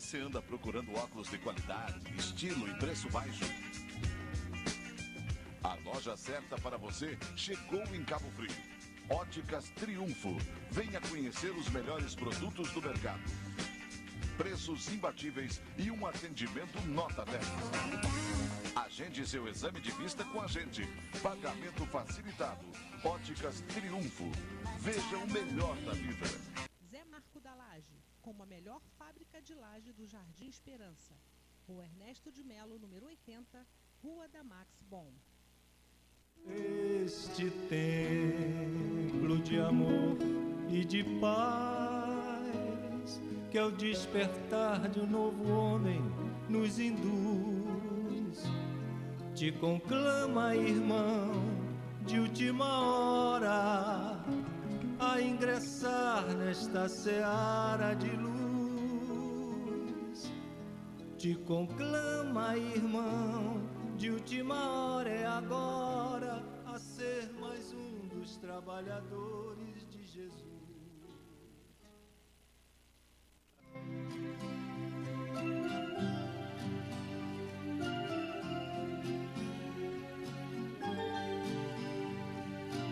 Você anda procurando óculos de qualidade, estilo e preço baixo? A loja certa para você chegou em Cabo Frio. Óticas Triunfo. Venha conhecer os melhores produtos do mercado. Preços imbatíveis e um atendimento nota 10. Agende seu exame de vista com a gente. Pagamento facilitado. Óticas Triunfo. Veja o melhor da vida. Zé Marco da Laje, como a melhor fábrica de laje do Jardim Esperança. Rua Ernesto de Melo, número 80, Rua da Max Bom. Este templo de amor e de paz, que é o despertar de um novo homem nos induz, te conclama, irmão, de última hora, a ingressar nesta seara de luz. Te conclama, irmão, de última hora, é agora, a ser mais um dos trabalhadores de Jesus.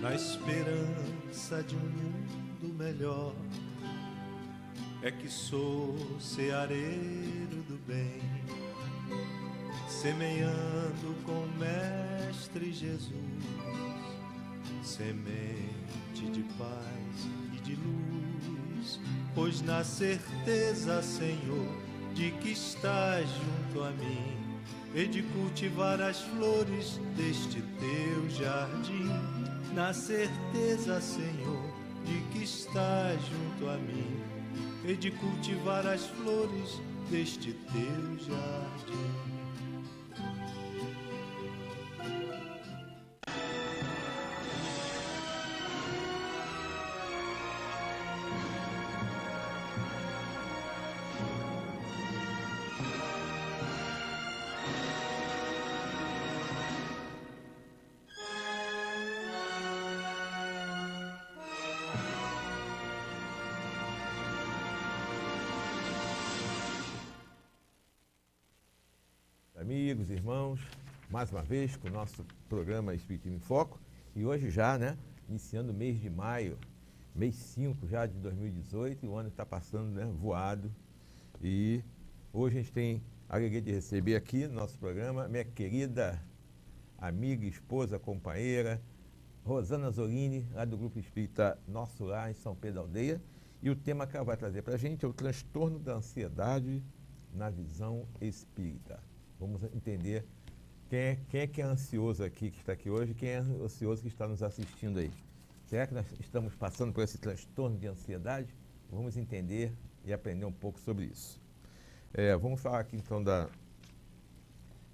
Na esperança de um mundo melhor, é que sou ceareiro do bem, semeando com o Mestre Jesus, semente de paz e de luz, pois na certeza, Senhor, de que estás junto a mim, e de cultivar as flores deste teu jardim, na certeza, Senhor, de que estás junto a mim, e de cultivar as flores deste teu jardim. Amigos, irmãos, mais uma vez com o nosso programa Espiritismo em Foco, e hoje já, iniciando o mês de maio, mês 5 já de 2018, e o ano está passando, voado, e hoje a gente tem a alegria de receber aqui no nosso programa minha querida amiga, esposa, companheira, Rosana Zolini, lá do Grupo Espírita Nosso Lar, em São Pedro da Aldeia, e o tema que ela vai trazer para a gente é o transtorno da ansiedade na visão espírita. Vamos entender quem é que é ansioso aqui, que está aqui hoje, quem é ansioso que está nos assistindo aí. Será que nós estamos passando por esse transtorno de ansiedade? Vamos entender e aprender um pouco sobre isso. Vamos falar aqui então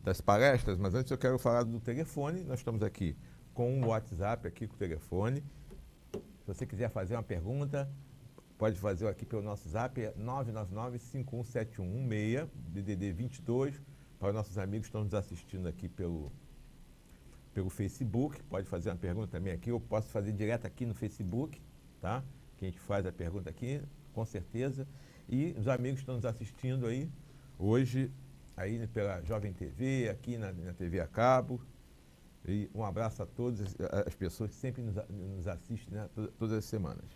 das palestras, mas antes eu quero falar do telefone. Nós estamos aqui com um WhatsApp, aqui com o telefone. Se você quiser fazer uma pergunta, pode fazer aqui pelo nosso zap, 999-51716, DDD 22, para os nossos amigos que estão nos assistindo aqui pelo Facebook, pode fazer uma pergunta também aqui, eu posso fazer direto aqui no Facebook, tá? Que a gente faz a pergunta aqui, com certeza. E os amigos que estão nos assistindo aí, hoje, aí pela Jovem TV, aqui na TV a cabo. E um abraço a todas as pessoas que sempre nos assistem, todas as semanas.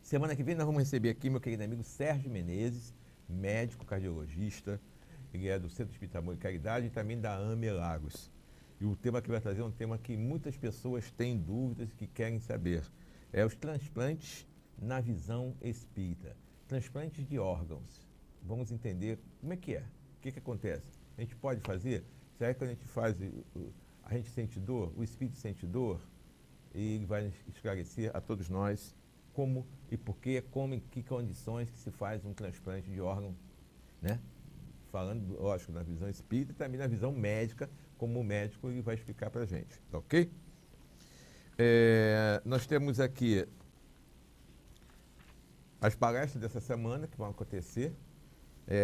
Semana que vem nós vamos receber aqui meu querido amigo Sérgio Menezes, médico cardiologista. Ele é do Centro Espírita Amor e Caridade e também da AME Lagos. E o tema que vai trazer é um tema que muitas pessoas têm dúvidas e que querem saber. É os transplantes na visão espírita. Transplantes de órgãos. Vamos entender como é que é. O que acontece? A gente pode fazer? Será que quando a gente faz, a gente sente dor? O espírito sente dor? E ele vai esclarecer a todos nós como e por quê, como, em que condições que se faz um transplante de órgão, Falando, lógico, na visão espírita e também na visão médica, como o médico ele vai explicar para a gente, tá ok? Nós temos aqui as palestras dessa semana que vão acontecer.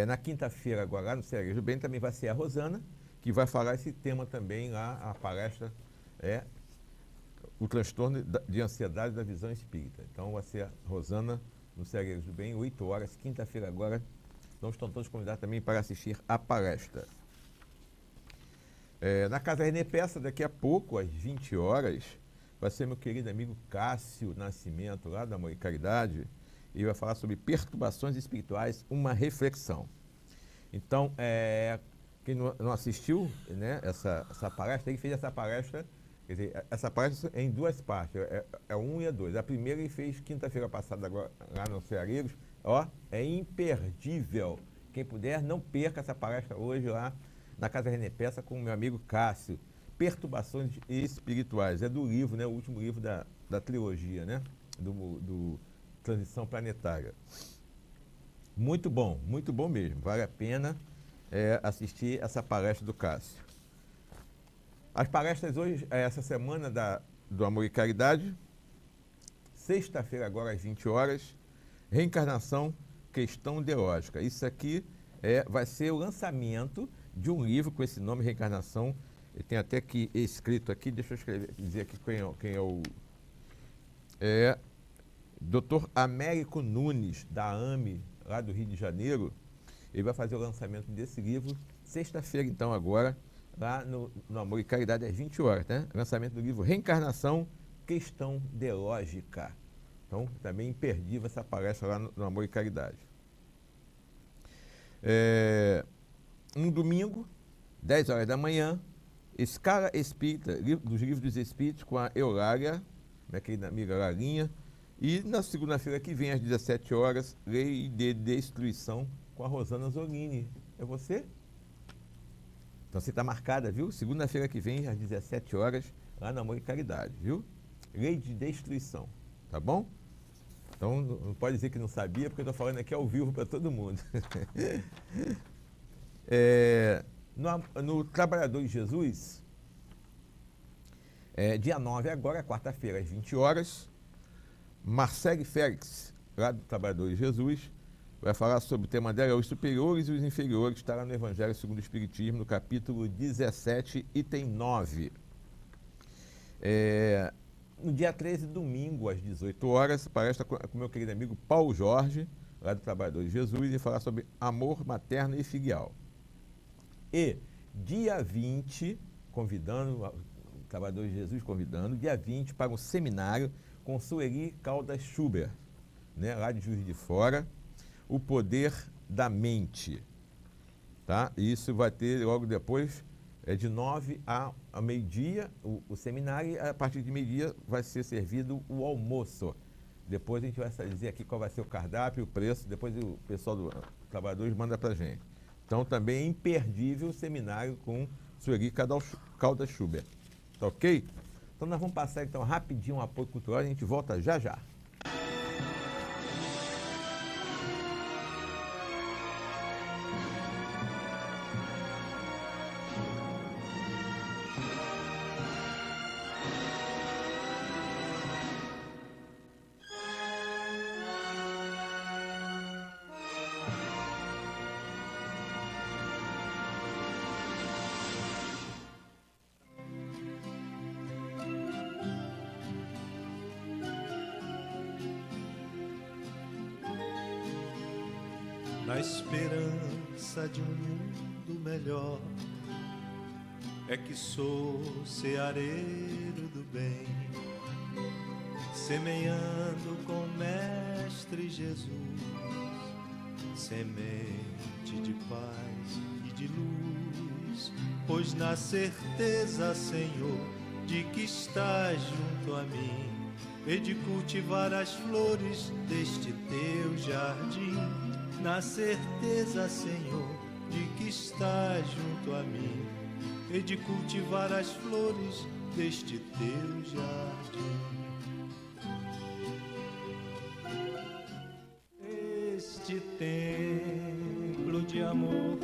Na quinta-feira, agora, lá no Cearejo do Bem, também vai ser a Rosana, que vai falar esse tema também lá, a palestra o transtorno de ansiedade da visão espírita. Então vai ser a Rosana no Cearejo do Bem, 8 horas, quinta-feira agora, Então estão todos convidados também para assistir a palestra. Na Casa René Peça, daqui a pouco, às 20 horas, vai ser meu querido amigo Cássio Nascimento, lá da Amor e Caridade, e vai falar sobre perturbações espirituais, uma reflexão. Então, quem não assistiu, né, essa palestra, ele fez essa palestra, quer dizer, essa palestra é em duas partes, é 1 e a 2. A primeira ele fez quinta-feira passada, agora, lá no Ceareiros. É imperdível. Quem puder, não perca essa palestra hoje lá na Casa René Peça com o meu amigo Cássio. Perturbações espirituais. É do livro, né? O último livro da trilogia, né? Do Transição Planetária. Muito bom mesmo. Vale a pena assistir essa palestra do Cássio. As palestras hoje, essa semana do Amor e Caridade, sexta-feira agora às 20 horas, Reencarnação, Questão Deológica. Isso aqui vai ser o lançamento de um livro com esse nome, Reencarnação. Tem até aqui escrito aqui, deixa eu dizer aqui quem é o... Dr. Américo Nunes, da AME, lá do Rio de Janeiro. Ele vai fazer o lançamento desse livro, sexta-feira, então, agora, lá no Amor e Caridade, às 20 horas, né? Lançamento do livro Reencarnação, Questão Deológica. Então, também imperdível essa palestra lá no Amor e Caridade. Um domingo, 10 horas da manhã, Escala Espírita, dos Livros dos Espíritos, com a Eulália, minha querida amiga Larinha. E na segunda-feira que vem, às 17 horas, Lei de Destruição, com a Rosana Zolini. É você? Então você está marcada, viu? Segunda-feira que vem, às 17 horas, lá no Amor e Caridade, viu? Lei de Destruição, tá bom? Então não pode dizer que não sabia, porque eu estou falando aqui ao vivo para todo mundo. No Trabalhador de Jesus, dia 9 agora, quarta-feira, às 20 horas, Marcele Félix, lá do Trabalhador de Jesus, vai falar sobre o tema dela, os superiores e os inferiores, está lá no Evangelho segundo o Espiritismo, no capítulo 17, item 9. No dia 13, domingo, às 18 horas, palestra com o meu querido amigo Paulo Jorge, lá do Trabalhador de Jesus, e falar sobre amor materno e filial. E dia 20, o Trabalhador de Jesus convidando, dia 20 para um seminário com Sueli Caldas Schubert, né, lá de Juiz de Fora, o poder da mente. Tá? E isso vai ter logo depois, de 9 a meio-dia, o seminário, e a partir de meio-dia vai ser servido o almoço. Depois a gente vai dizer aqui qual vai ser o cardápio, o preço, depois o pessoal do Trabalhadores manda pra gente. Então também é imperdível o seminário com Sueli Caldas Schubert. Tá ok? Então nós vamos passar então rapidinho um apoio cultural e a gente volta já já. Na esperança de um mundo melhor, é que sou ceareiro do bem, semeando com o Mestre Jesus, semente de paz e de luz, pois na certeza, Senhor, de que estás junto a mim, e de cultivar as flores deste teu jardim. Na certeza, Senhor, de que estás junto a mim, e de cultivar as flores deste teu jardim. Este templo de amor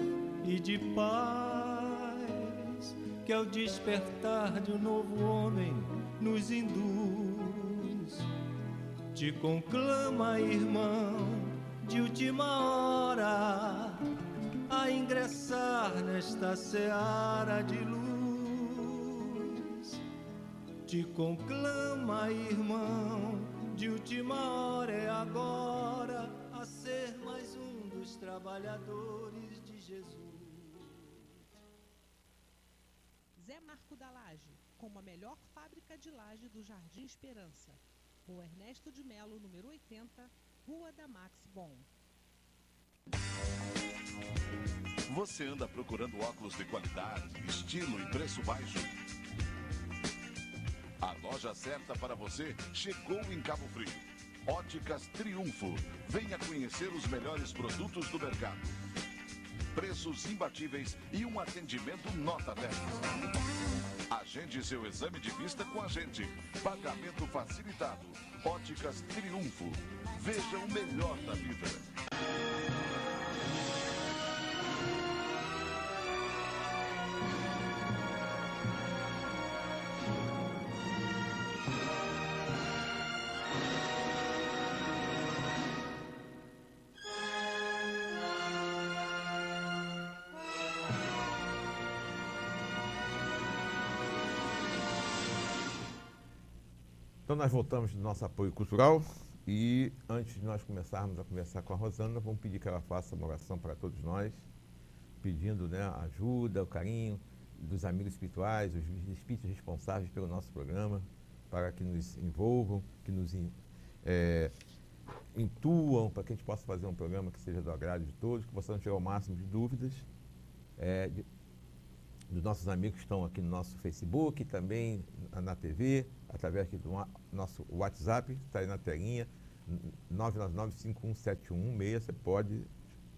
e de paz, que ao despertar de um novo homem nos induz, te conclama, irmão, de última hora, a ingressar nesta seara de luz. Te conclama, irmão, de última hora, é agora, a ser mais um dos dos trabalhadores de Jesus. Zé Marco da Laje, como a melhor fábrica de laje do Jardim Esperança. Rua Ernesto de Melo, número 80, Rua da Max Bon. Você anda procurando óculos de qualidade, estilo e preço baixo? A loja certa para você chegou em Cabo Frio. Óticas Triunfo. Venha conhecer os melhores produtos do mercado. Preços imbatíveis e um atendimento nota 10. Agende seu exame de vista com a gente. Pagamento facilitado. Óticas Triunfo. Veja o melhor da vida. Então nós voltamos do nosso apoio cultural e antes de nós começarmos a conversar com a Rosana, vamos pedir que ela faça uma oração para todos nós, pedindo, né, a ajuda, o carinho dos amigos espirituais, os espíritos responsáveis pelo nosso programa, para que nos envolvam, que nos intuam, para que a gente possa fazer um programa que seja do agrado de todos, que possamos tirar o máximo de dúvidas dos nossos amigos que estão aqui no nosso Facebook, também na TV, através aqui do nosso WhatsApp, está aí na telinha, 999-517116, você pode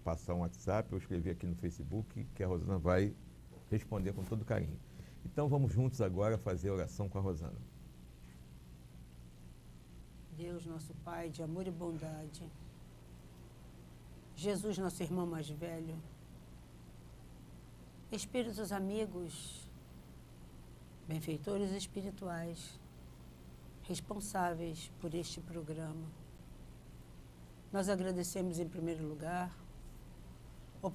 passar um WhatsApp ou escrever aqui no Facebook, que a Rosana vai responder com todo carinho. Então vamos juntos agora fazer a oração com a Rosana. Deus, nosso Pai de amor e bondade, Jesus, nosso irmão mais velho, espíritos amigos, benfeitores espirituais, responsáveis por este programa. Nós agradecemos em primeiro lugar a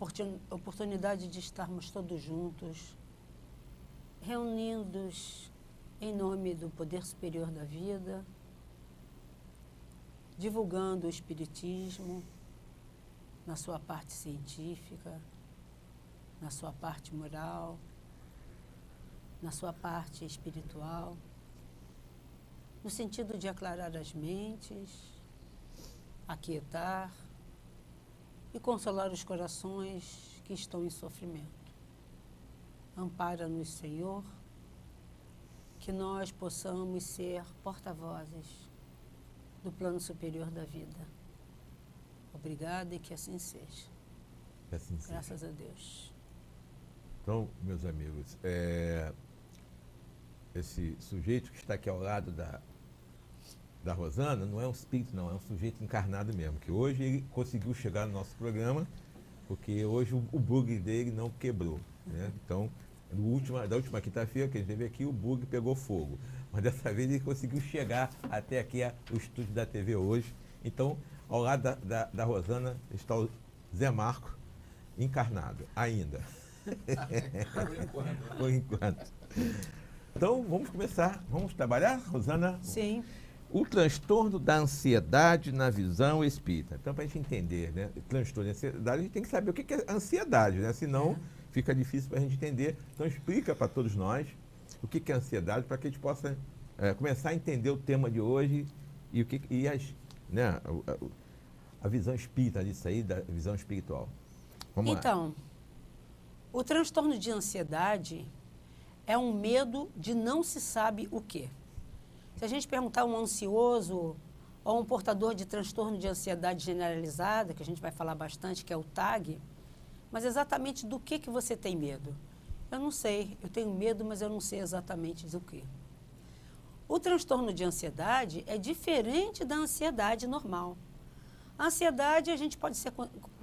oportunidade de estarmos todos juntos, reunidos em nome do poder superior da vida, divulgando o espiritismo na sua parte científica, na sua parte moral, na sua parte espiritual, no sentido de aclarar as mentes, aquietar e consolar os corações que estão em sofrimento. Ampara-nos, Senhor, que nós possamos ser porta-vozes do plano superior da vida. Obrigada e que assim seja. Que assim seja. Graças a Deus. Então, meus amigos, esse sujeito que está aqui ao lado da Rosana não é um espírito, não, é um sujeito encarnado mesmo, que hoje ele conseguiu chegar no nosso programa, porque hoje o bug dele não quebrou, né? Então, da última quinta-feira que a gente teve aqui, o bug pegou fogo, mas dessa vez ele conseguiu chegar até aqui o estúdio da TV hoje. Então, ao lado da Rosana está o Zé Marco, encarnado, ainda. Por enquanto. Então, vamos começar. Vamos trabalhar, Rosana? Sim. O transtorno da ansiedade na visão espírita. Então, para a gente entender, né, o transtorno de ansiedade, a gente tem que saber o que é ansiedade, né? Senão fica difícil para a gente entender. Então, explica para todos nós o que é ansiedade, para que a gente possa começar a entender o tema de hoje e a visão espírita disso aí, da visão espiritual. Vamos lá. Então, o transtorno de ansiedade é um medo de não se sabe o quê. Se a gente perguntar a um ansioso ou um portador de transtorno de ansiedade generalizada, que a gente vai falar bastante, que é o TAG, mas exatamente do que você tem medo? Eu não sei, eu tenho medo, mas eu não sei exatamente do quê. O transtorno de ansiedade é diferente da ansiedade normal. A ansiedade a gente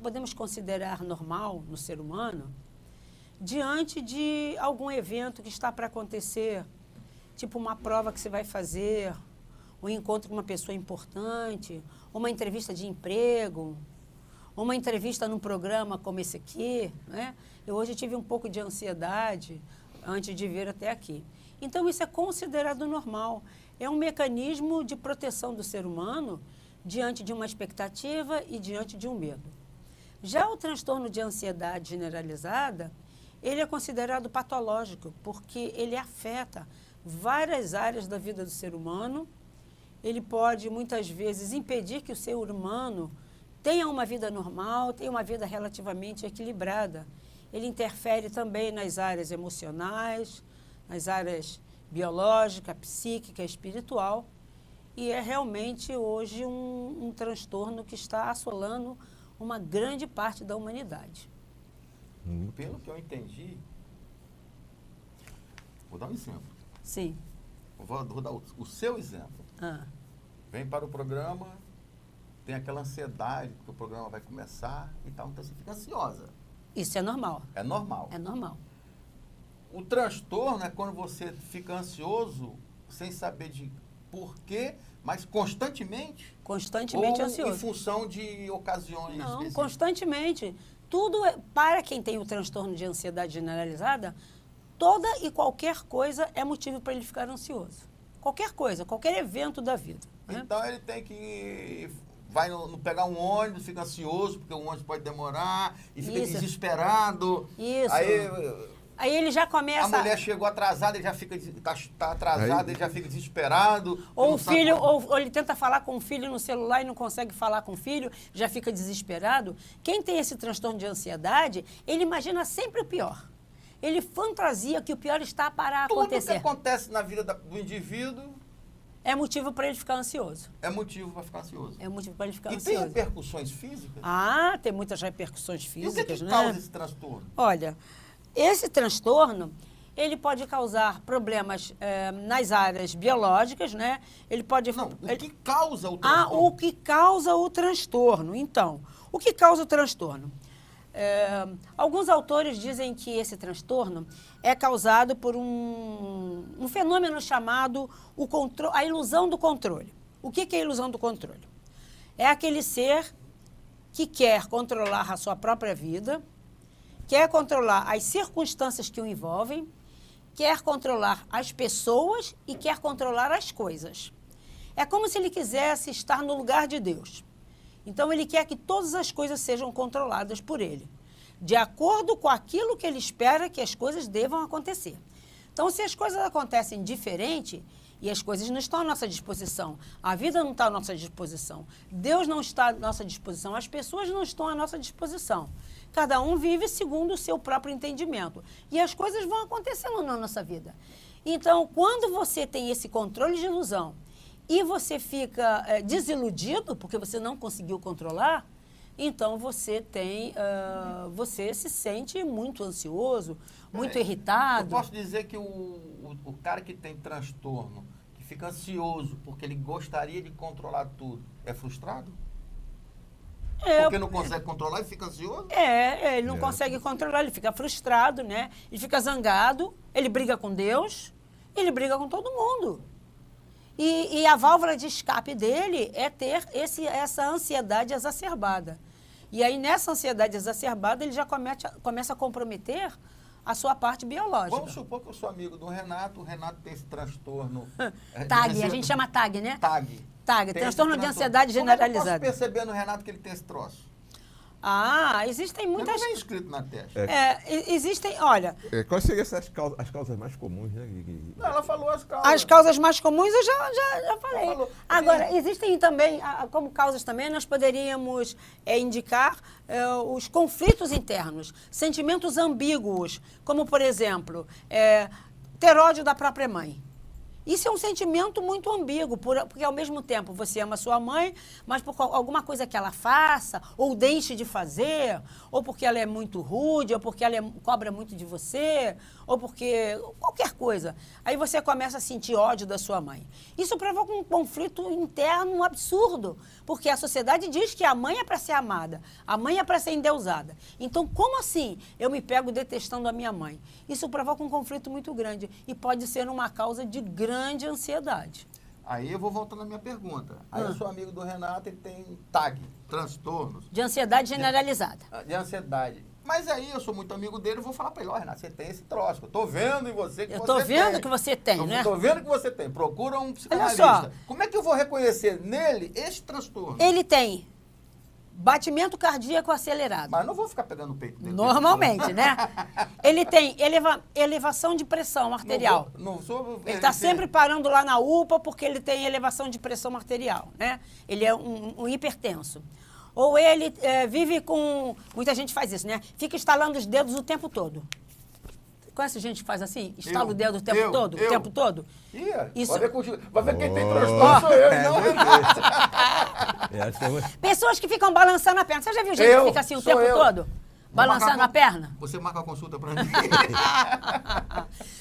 podemos considerar normal no ser humano diante de algum evento que está para acontecer, tipo uma prova que você vai fazer, um encontro com uma pessoa importante, uma entrevista de emprego, uma entrevista num programa como esse aqui, né? Eu hoje tive um pouco de ansiedade antes de vir até aqui. Então, isso é considerado normal. É um mecanismo de proteção do ser humano diante de uma expectativa e diante de um medo. Já o transtorno de ansiedade generalizada, ele é considerado patológico, porque ele afeta várias áreas da vida do ser humano. Ele pode, muitas vezes, impedir que o ser humano tenha uma vida normal, tenha uma vida relativamente equilibrada. Ele interfere também nas áreas emocionais, nas áreas biológica, psíquica, espiritual. E é realmente hoje um transtorno que está assolando uma grande parte da humanidade. Pelo que eu entendi, vou dar um exemplo. Sim. Vou dar o seu exemplo. Vem para o programa, tem aquela ansiedade que o programa vai começar e tal, então você fica ansiosa. Isso é normal. É normal. É normal. O transtorno é quando você fica ansioso sem saber de porquê, mas constantemente? Constantemente ou ansioso. em função de ocasiões Não, específicas? constantemente. Tudo, para quem tem o transtorno de ansiedade generalizada, toda e qualquer coisa é motivo para ele ficar ansioso. Qualquer coisa, qualquer evento da vida. Né? Então ele tem que... Vai pegar um ônibus, fica ansioso, porque o ônibus pode demorar, e fica Isso. desesperado. Isso. Aí ele já começa... a mulher chegou atrasada, ele já fica tá atrasado, ele já fica desesperado. Ou o filho, ou ele tenta falar com o filho no celular e não consegue falar com o filho, já fica desesperado. Quem tem esse transtorno de ansiedade, ele imagina sempre o pior. Ele fantasia que o pior está para acontecer. Tudo que acontece na vida do indivíduo é motivo para ele ficar ansioso. é motivo para ficar ansioso. É motivo para ele ficar E ansioso. tem repercussões físicas? Ah, tem muitas repercussões E o físicas, que né? causa esse transtorno? Olha, esse transtorno, ele pode causar problemas nas áreas biológicas, né? Ele pode... Não, o que causa o Ah, transtorno? o que causa o transtorno. Então, o que causa o transtorno? Alguns autores dizem que esse transtorno é causado por um fenômeno chamado a ilusão do controle. O que é a ilusão do controle? É aquele ser que quer controlar a sua própria vida, quer controlar as circunstâncias que o envolvem, quer controlar as pessoas e quer controlar as coisas. É como se ele quisesse estar no lugar de Deus. Então, ele quer que todas as coisas sejam controladas por ele, de acordo com aquilo que ele espera que as coisas devam acontecer. Então, se as coisas acontecem diferente, e as coisas não estão à nossa disposição, a vida não está à nossa disposição, Deus não está à nossa disposição, as pessoas não estão à nossa disposição. Cada um vive segundo o seu próprio entendimento. E as coisas vão acontecendo na nossa vida. Então, quando você tem esse controle de ilusão, e você fica desiludido porque você não conseguiu controlar, então você se sente muito ansioso, muito irritado. Eu posso dizer que o cara que tem transtorno, que fica ansioso porque ele gostaria de controlar tudo, é frustrado? Porque não consegue controlar e fica ansioso? Ele não consegue controlar, ele fica frustrado, né? Ele fica zangado, ele briga com Deus, ele briga com todo mundo. E a válvula de escape dele é ter essa ansiedade exacerbada. E aí, nessa ansiedade exacerbada, ele já começa a comprometer a sua parte biológica. Vamos supor que eu sou amigo do Renato, o Renato tem esse transtorno. TAG, a gente chama TAG, né? TAG. Transtorno de ansiedade generalizada. Como eu posso perceber no Renato que ele tem esse troço? Existem muitas... Não é escrito na testa. Existem, olha... Quais seriam as causas mais comuns, né? Não, ela falou as causas. As causas mais comuns eu já falei. Falou. Agora, existem também, como causas também, nós poderíamos indicar os conflitos internos, sentimentos ambíguos, como, por exemplo, ter ódio da própria mãe. Isso é um sentimento muito ambíguo, porque ao mesmo tempo você ama sua mãe, mas por alguma coisa que ela faça, ou deixe de fazer, ou porque ela é muito rude, ou porque ela cobra muito de você, ou porque qualquer coisa. Aí você começa a sentir ódio da sua mãe. Isso provoca um conflito interno absurdo, porque a sociedade diz que a mãe é para ser amada, a mãe é para ser endeusada. Então, como assim eu me pego detestando a minha mãe? Isso provoca um conflito muito grande e pode ser uma causa de grande ansiedade. Aí eu vou voltar na minha pergunta. Aí eu sou amigo do Renato, ele tem TAG, transtornos. De ansiedade generalizada. De ansiedade. Mas aí eu sou muito amigo dele, eu vou falar pra ele, Renato, você tem esse troço. Eu tô vendo em você que você tem. Eu tô vendo que você tem, né? Tô vendo que você tem. Procura um psicanalista. Olha só. Como é que eu vou reconhecer nele esse transtorno? Ele tem batimento cardíaco acelerado. Mas não vou ficar pegando o peito dele. Normalmente, né? Ele tem elevação de pressão arterial. Não sou... Ele está sempre parando lá na UPA porque ele tem elevação de pressão arterial, né? Ele é um hipertenso. Ou ele vive com... Muita gente faz isso, né? Fica estalando os dedos o tempo todo. Conhece gente que faz assim? Estala o dedo o tempo todo? O tempo todo? Isso... Vai ver quem tem transtorno sou eu, não Pessoas que ficam balançando a perna. Você já viu gente que fica assim o tempo todo? Balançando a perna? Você marca a consulta pra mim.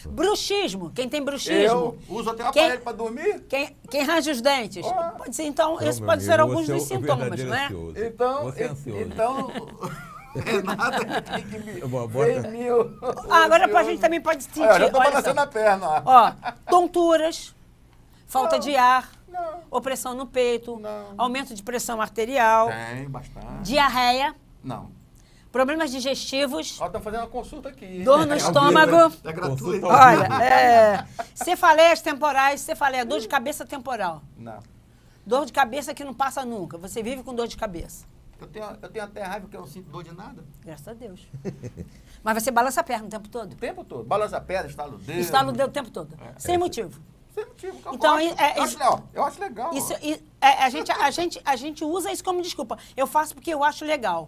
Bruxismo. Quem tem bruxismo? Eu uso até o aparelho pra dormir. Quem range os dentes? Pode ser, então, esses podem ser alguns dos sintomas, não é? Você é ansioso. Então... Nada, tem que me... Agora a gente também pode sentir... Olha, eu tô balançando a perna. Ó, tonturas, falta de ar, opressão no peito, aumento de pressão arterial. Tem, bastante. Diarreia. Não. Problemas digestivos. Ó, estão fazendo uma consulta aqui. Dor no estômago. É gratuito. Olha, cefaleias temporais, dor de cabeça temporal. Não. Dor de cabeça que não passa nunca. Você vive com dor de cabeça. Eu tenho até raiva porque eu não sinto dor de nada. Graças a Deus. Mas você balança a perna o tempo todo? O tempo todo. Balança a perna, estala o dedo. Estala o dedo o tempo todo. Sem motivo. Sem motivo. Então, eu acho legal. Isso, a gente usa isso como desculpa. Eu faço porque eu acho legal.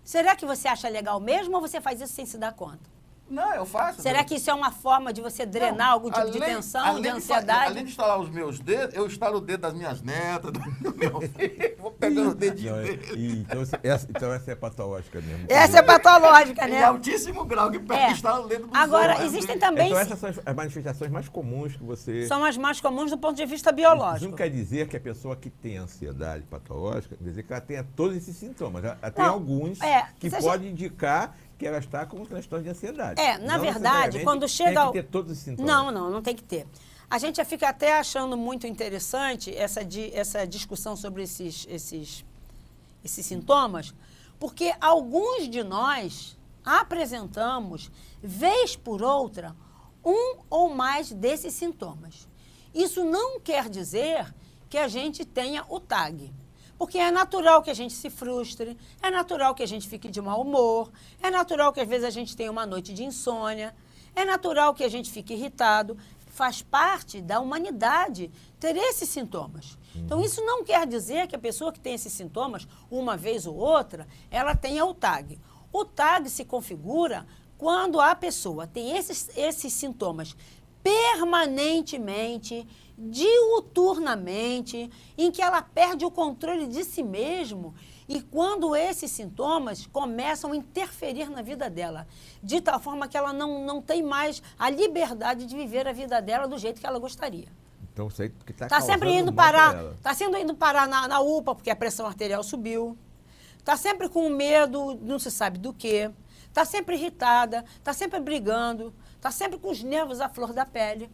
Será que você acha legal mesmo ou você faz isso sem se dar conta? Não, eu faço. Será que isso é uma forma de você drenar algum tipo de tensão, de ansiedade? Além de instalar os meus dedos, eu instalo o dedo das minhas netas, do meu filho, vou pegando o dedinho dele. Então essa é patológica mesmo. Essa é patológica, né? Em altíssimo grau, que instala o dedo do Agora, existem também... Então essas são as manifestações mais comuns que você... São as mais comuns do ponto de vista biológico. Isso não quer dizer que a pessoa que tem ansiedade patológica, quer dizer que ela tenha todos esses sintomas. Ela tem alguns que podem indicar que ela está com um transtorno de ansiedade. Na verdade, quando chega... Tem que ter todos os sintomas. Não tem que ter. A gente fica até achando muito interessante essa discussão sobre esses sintomas, porque alguns de nós apresentamos, vez por outra, um ou mais desses sintomas. Isso não quer dizer que a gente tenha o TAG. Porque é natural que a gente se frustre, é natural que a gente fique de mau humor, é natural que às vezes a gente tenha uma noite de insônia, é natural que a gente fique irritado. Faz parte da humanidade ter esses sintomas. Então, isso não quer dizer que a pessoa que tem esses sintomas, uma vez ou outra, ela tenha o TAG. O TAG se configura quando a pessoa tem esses sintomas permanentemente, diuturnamente, em que ela perde o controle de si mesmo e quando esses sintomas começam a interferir na vida dela, de tal forma que ela não tem mais a liberdade de viver a vida dela do jeito que ela gostaria. Então, você que está sempre indo parar, está indo parar na UPA porque a pressão arterial subiu, está sempre com medo, não se sabe do quê, está sempre irritada, está sempre brigando, está sempre com os nervos à flor da pele.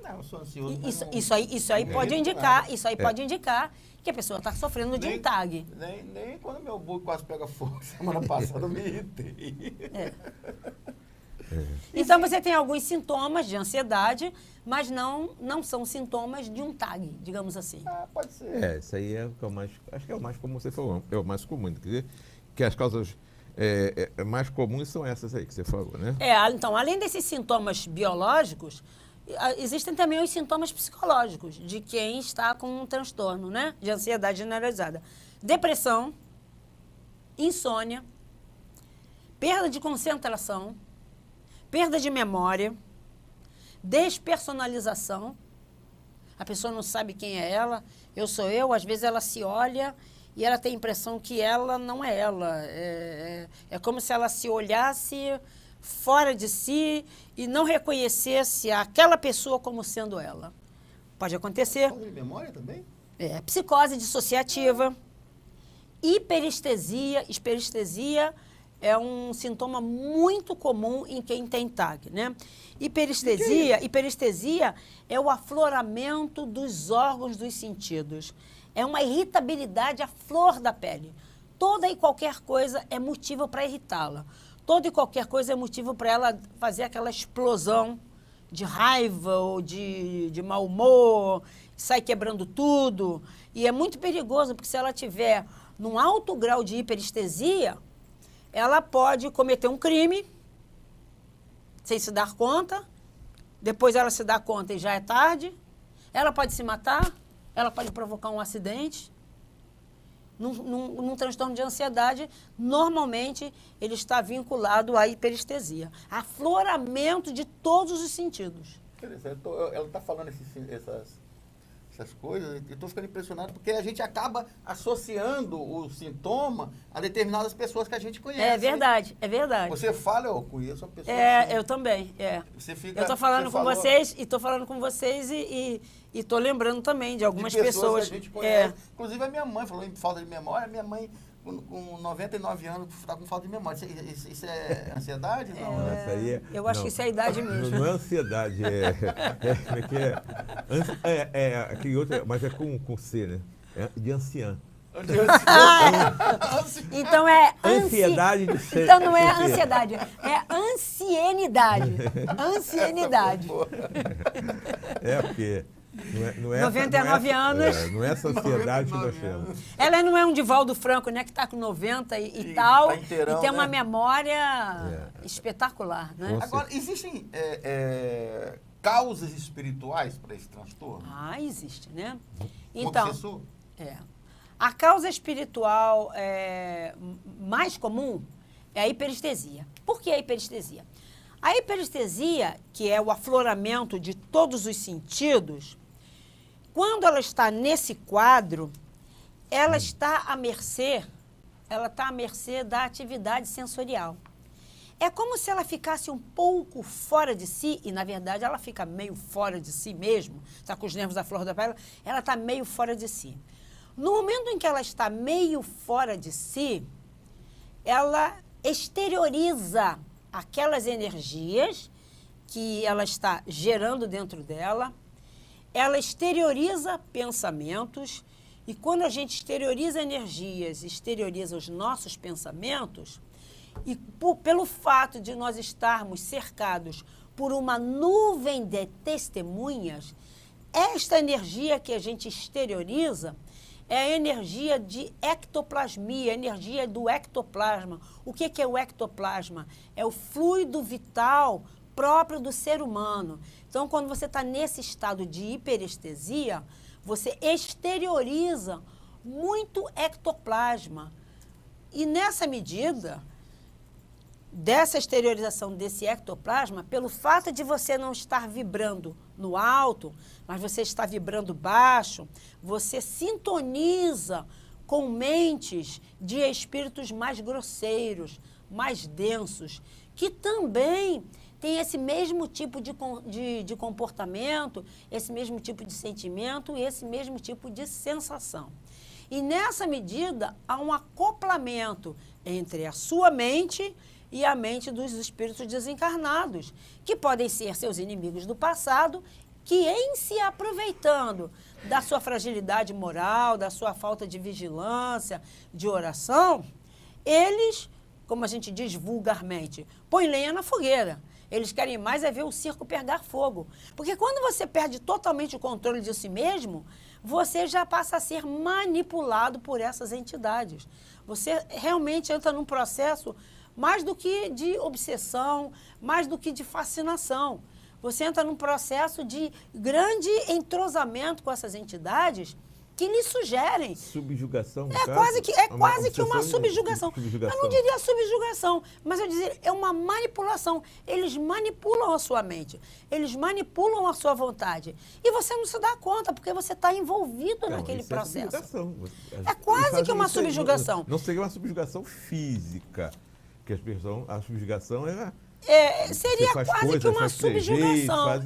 Não, eu sou ansioso. Isso aí pode indicar, pode indicar que a pessoa está sofrendo de um TAG. Nem quando meu boi quase pega fogo, semana passada eu me irritei. Então você tem alguns sintomas de ansiedade, mas não são sintomas de um TAG, digamos assim. Pode ser. Isso aí é o que eu mais, acho que é o mais comum, você falou, é o mais comum, quer dizer, que as causas mais comuns são essas aí que você falou, né? Então, além desses sintomas biológicos, existem também os sintomas psicológicos de quem está com um transtorno, né, de ansiedade generalizada. Depressão, insônia, perda de concentração, perda de memória, despersonalização. A pessoa não sabe quem é ela, eu sou eu, às vezes ela se olha e ela tem a impressão que ela não é ela. É como se ela se olhasse fora de si e não reconhecesse aquela pessoa como sendo ela. Pode acontecer. Falta de memória também? Psicose dissociativa, hiperestesia. Hiperestesia é um sintoma muito comum em quem tem TAG, né? Hiperestesia é o afloramento dos órgãos dos sentidos. É uma irritabilidade à flor da pele. Toda e qualquer coisa é motivo para irritá-la. Toda e qualquer coisa é motivo para ela fazer aquela explosão de raiva ou de mau humor, sai quebrando tudo. E é muito perigoso, porque se ela tiver num alto grau de hiperestesia, ela pode cometer um crime sem se dar conta, depois ela se dá conta e já é tarde, ela pode se matar, ela pode provocar um acidente. Num transtorno de ansiedade, normalmente ele está vinculado à hiperestesia, afloramento de todos os sentidos. Interessante. Ela está falando essas coisas, eu estou ficando impressionado, porque a gente acaba associando o sintoma a determinadas pessoas que a gente conhece. É verdade, é verdade. Você fala, eu conheço a pessoa. Eu também, Você fica, eu estou falando com vocês, e estou falando com vocês e estou lembrando também de algumas pessoas. Que a gente conhece. Inclusive a minha mãe falou em falta de memória, minha mãe com 99 anos está com falta de memória. Isso é ansiedade? Não, Essa aí é, eu acho que isso é a idade mesmo. Não é ansiedade, aquele outro, mas é com C, né? É de anciã. Então é ansiedade de ser. Então não é ansiedade, é ancienidade. Ancienidade. É porque não é 99 anos. Não é essa ansiedade que nós temos. Ela não é um Divaldo Franco, né, que está com 90 e tal, tá inteirão, e tem uma né? memória espetacular, né? Agora, existem causas espirituais para esse transtorno? Existe, né? Então, a causa espiritual mais comum é a hiperestesia. Por que a hiperestesia? A hiperestesia, que é o afloramento de todos os sentidos, quando ela está nesse quadro, ela está à mercê da atividade sensorial. É como se ela ficasse um pouco fora de si, e na verdade ela fica meio fora de si mesmo, está com os nervos à flor da pele, ela está meio fora de si. No momento em que ela está meio fora de si, ela exterioriza aquelas energias que ela está gerando dentro dela, ela exterioriza pensamentos, e quando a gente exterioriza energias, exterioriza os nossos pensamentos, e pelo fato de nós estarmos cercados por uma nuvem de testemunhas, esta energia que a gente exterioriza é a energia de ectoplasmia, a energia do ectoplasma. O que é o ectoplasma? É o fluido vital próprio do ser humano. Então, quando você está nesse estado de hiperestesia, você exterioriza muito ectoplasma. E nessa medida, dessa exteriorização desse ectoplasma, pelo fato de você não estar vibrando no alto, mas você está vibrando baixo, você sintoniza com mentes de espíritos mais grosseiros, mais densos, que também têm esse mesmo tipo de comportamento, esse mesmo tipo de sentimento e esse mesmo tipo de sensação. E nessa medida, há um acoplamento entre a sua mente e a mente dos espíritos desencarnados, que podem ser seus inimigos do passado, que em se aproveitando da sua fragilidade moral, da sua falta de vigilância, de oração, eles, como a gente diz vulgarmente, põem lenha na fogueira. Eles querem mais ver o circo pegar fogo. Porque quando você perde totalmente o controle de si mesmo, você já passa a ser manipulado por essas entidades. Você realmente entra num processo mais do que de obsessão, mais do que de fascinação. Você entra num processo de grande entrosamento com essas entidades que lhe sugerem. Subjugação, É quase que uma subjugação. Eu não diria subjugação, mas eu diria é uma manipulação. Eles manipulam a sua mente, eles manipulam a sua vontade. E você não se dá conta, porque você está envolvido naquele processo. É quase que uma subjugação. Não seria uma subjugação física, que a subjugação era... seria quase que uma subjugação.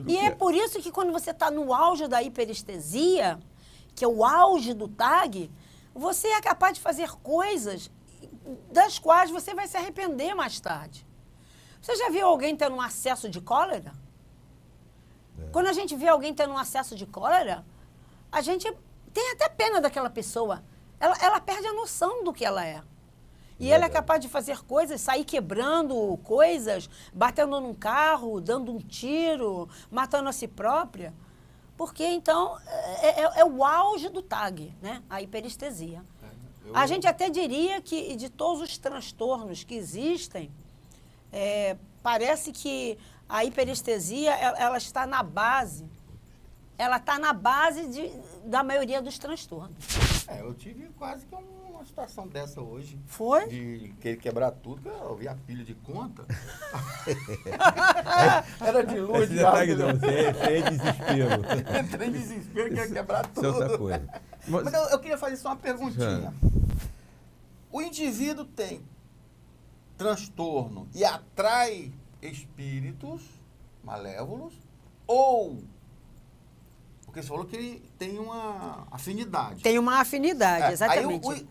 E é por isso que quando você está no auge da hiperestesia, que é o auge do TAG, você é capaz de fazer coisas das quais você vai se arrepender mais tarde. Você já viu alguém tendo um acesso de cólera? Quando a gente vê alguém tendo um acesso de cólera, a gente tem até pena daquela pessoa. Ela perde a noção do que ela é. E ela é capaz de fazer coisas, sair quebrando coisas, batendo num carro, dando um tiro, matando a si própria. Porque, então, é o auge do TAG, né? A hiperestesia. A gente até diria que de todos os transtornos que existem, parece que a hiperestesia, ela está na base. Ela está na base da maioria dos transtornos. Eu tive quase que uma situação dessa hoje. Foi? De querer quebrar tudo, que eu vi a pilha de conta. Era de luz, de água. Você é desespero. Entrei em desespero, queria quebrar Isso é outra tudo. coisa. Mas eu queria fazer só uma perguntinha. O indivíduo tem transtorno e atrai espíritos malévolos ou... Porque você falou que ele tem uma afinidade. Tem uma afinidade, exatamente. Aí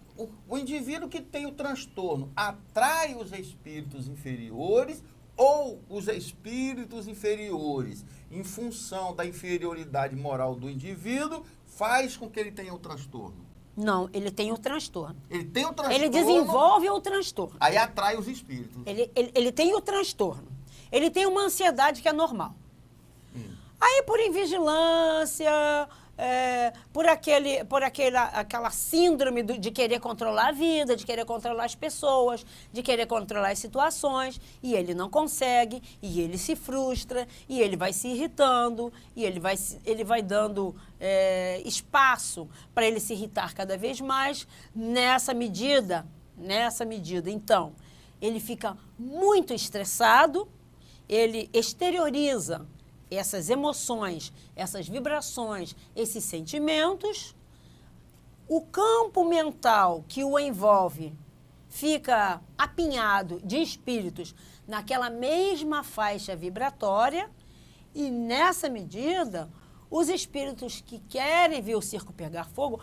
o indivíduo que tem o transtorno atrai os espíritos inferiores ou os espíritos inferiores, em função da inferioridade moral do indivíduo, faz com que ele tenha o transtorno? Não, ele tem o transtorno. Ele tem o transtorno. Ele desenvolve o transtorno. Aí atrai os espíritos. Ele tem o transtorno. Ele tem uma ansiedade que é normal. Aí, por invigilância, por aquela síndrome de querer controlar a vida, de querer controlar as pessoas, de querer controlar as situações, e ele não consegue, e ele se frustra, e ele vai se irritando, e ele vai dando espaço para ele se irritar cada vez mais. Nessa medida, então, ele fica muito estressado, ele exterioriza essas emoções, essas vibrações, esses sentimentos, o campo mental que o envolve fica apinhado de espíritos naquela mesma faixa vibratória e, nessa medida, os espíritos que querem ver o circo pegar fogo,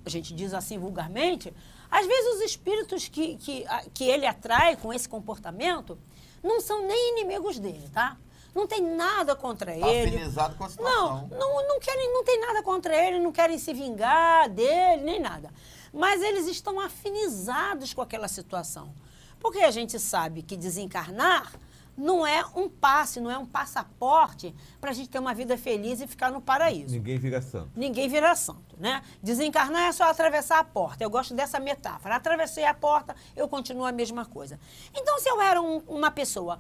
a gente diz assim vulgarmente, às vezes os espíritos que ele atrai com esse comportamento não são nem inimigos dele, tá? Não tem nada contra ele. Afinizado com a situação. Não tem nada contra ele, não querem se vingar dele, nem nada. Mas eles estão afinizados com aquela situação. Porque a gente sabe que desencarnar não é um passe, não é um passaporte para a gente ter uma vida feliz e ficar no paraíso. Ninguém vira santo. Ninguém vira santo, né? Desencarnar é só atravessar a porta. Eu gosto dessa metáfora. Atravessei a porta, eu continuo a mesma coisa. Então, se eu era uma pessoa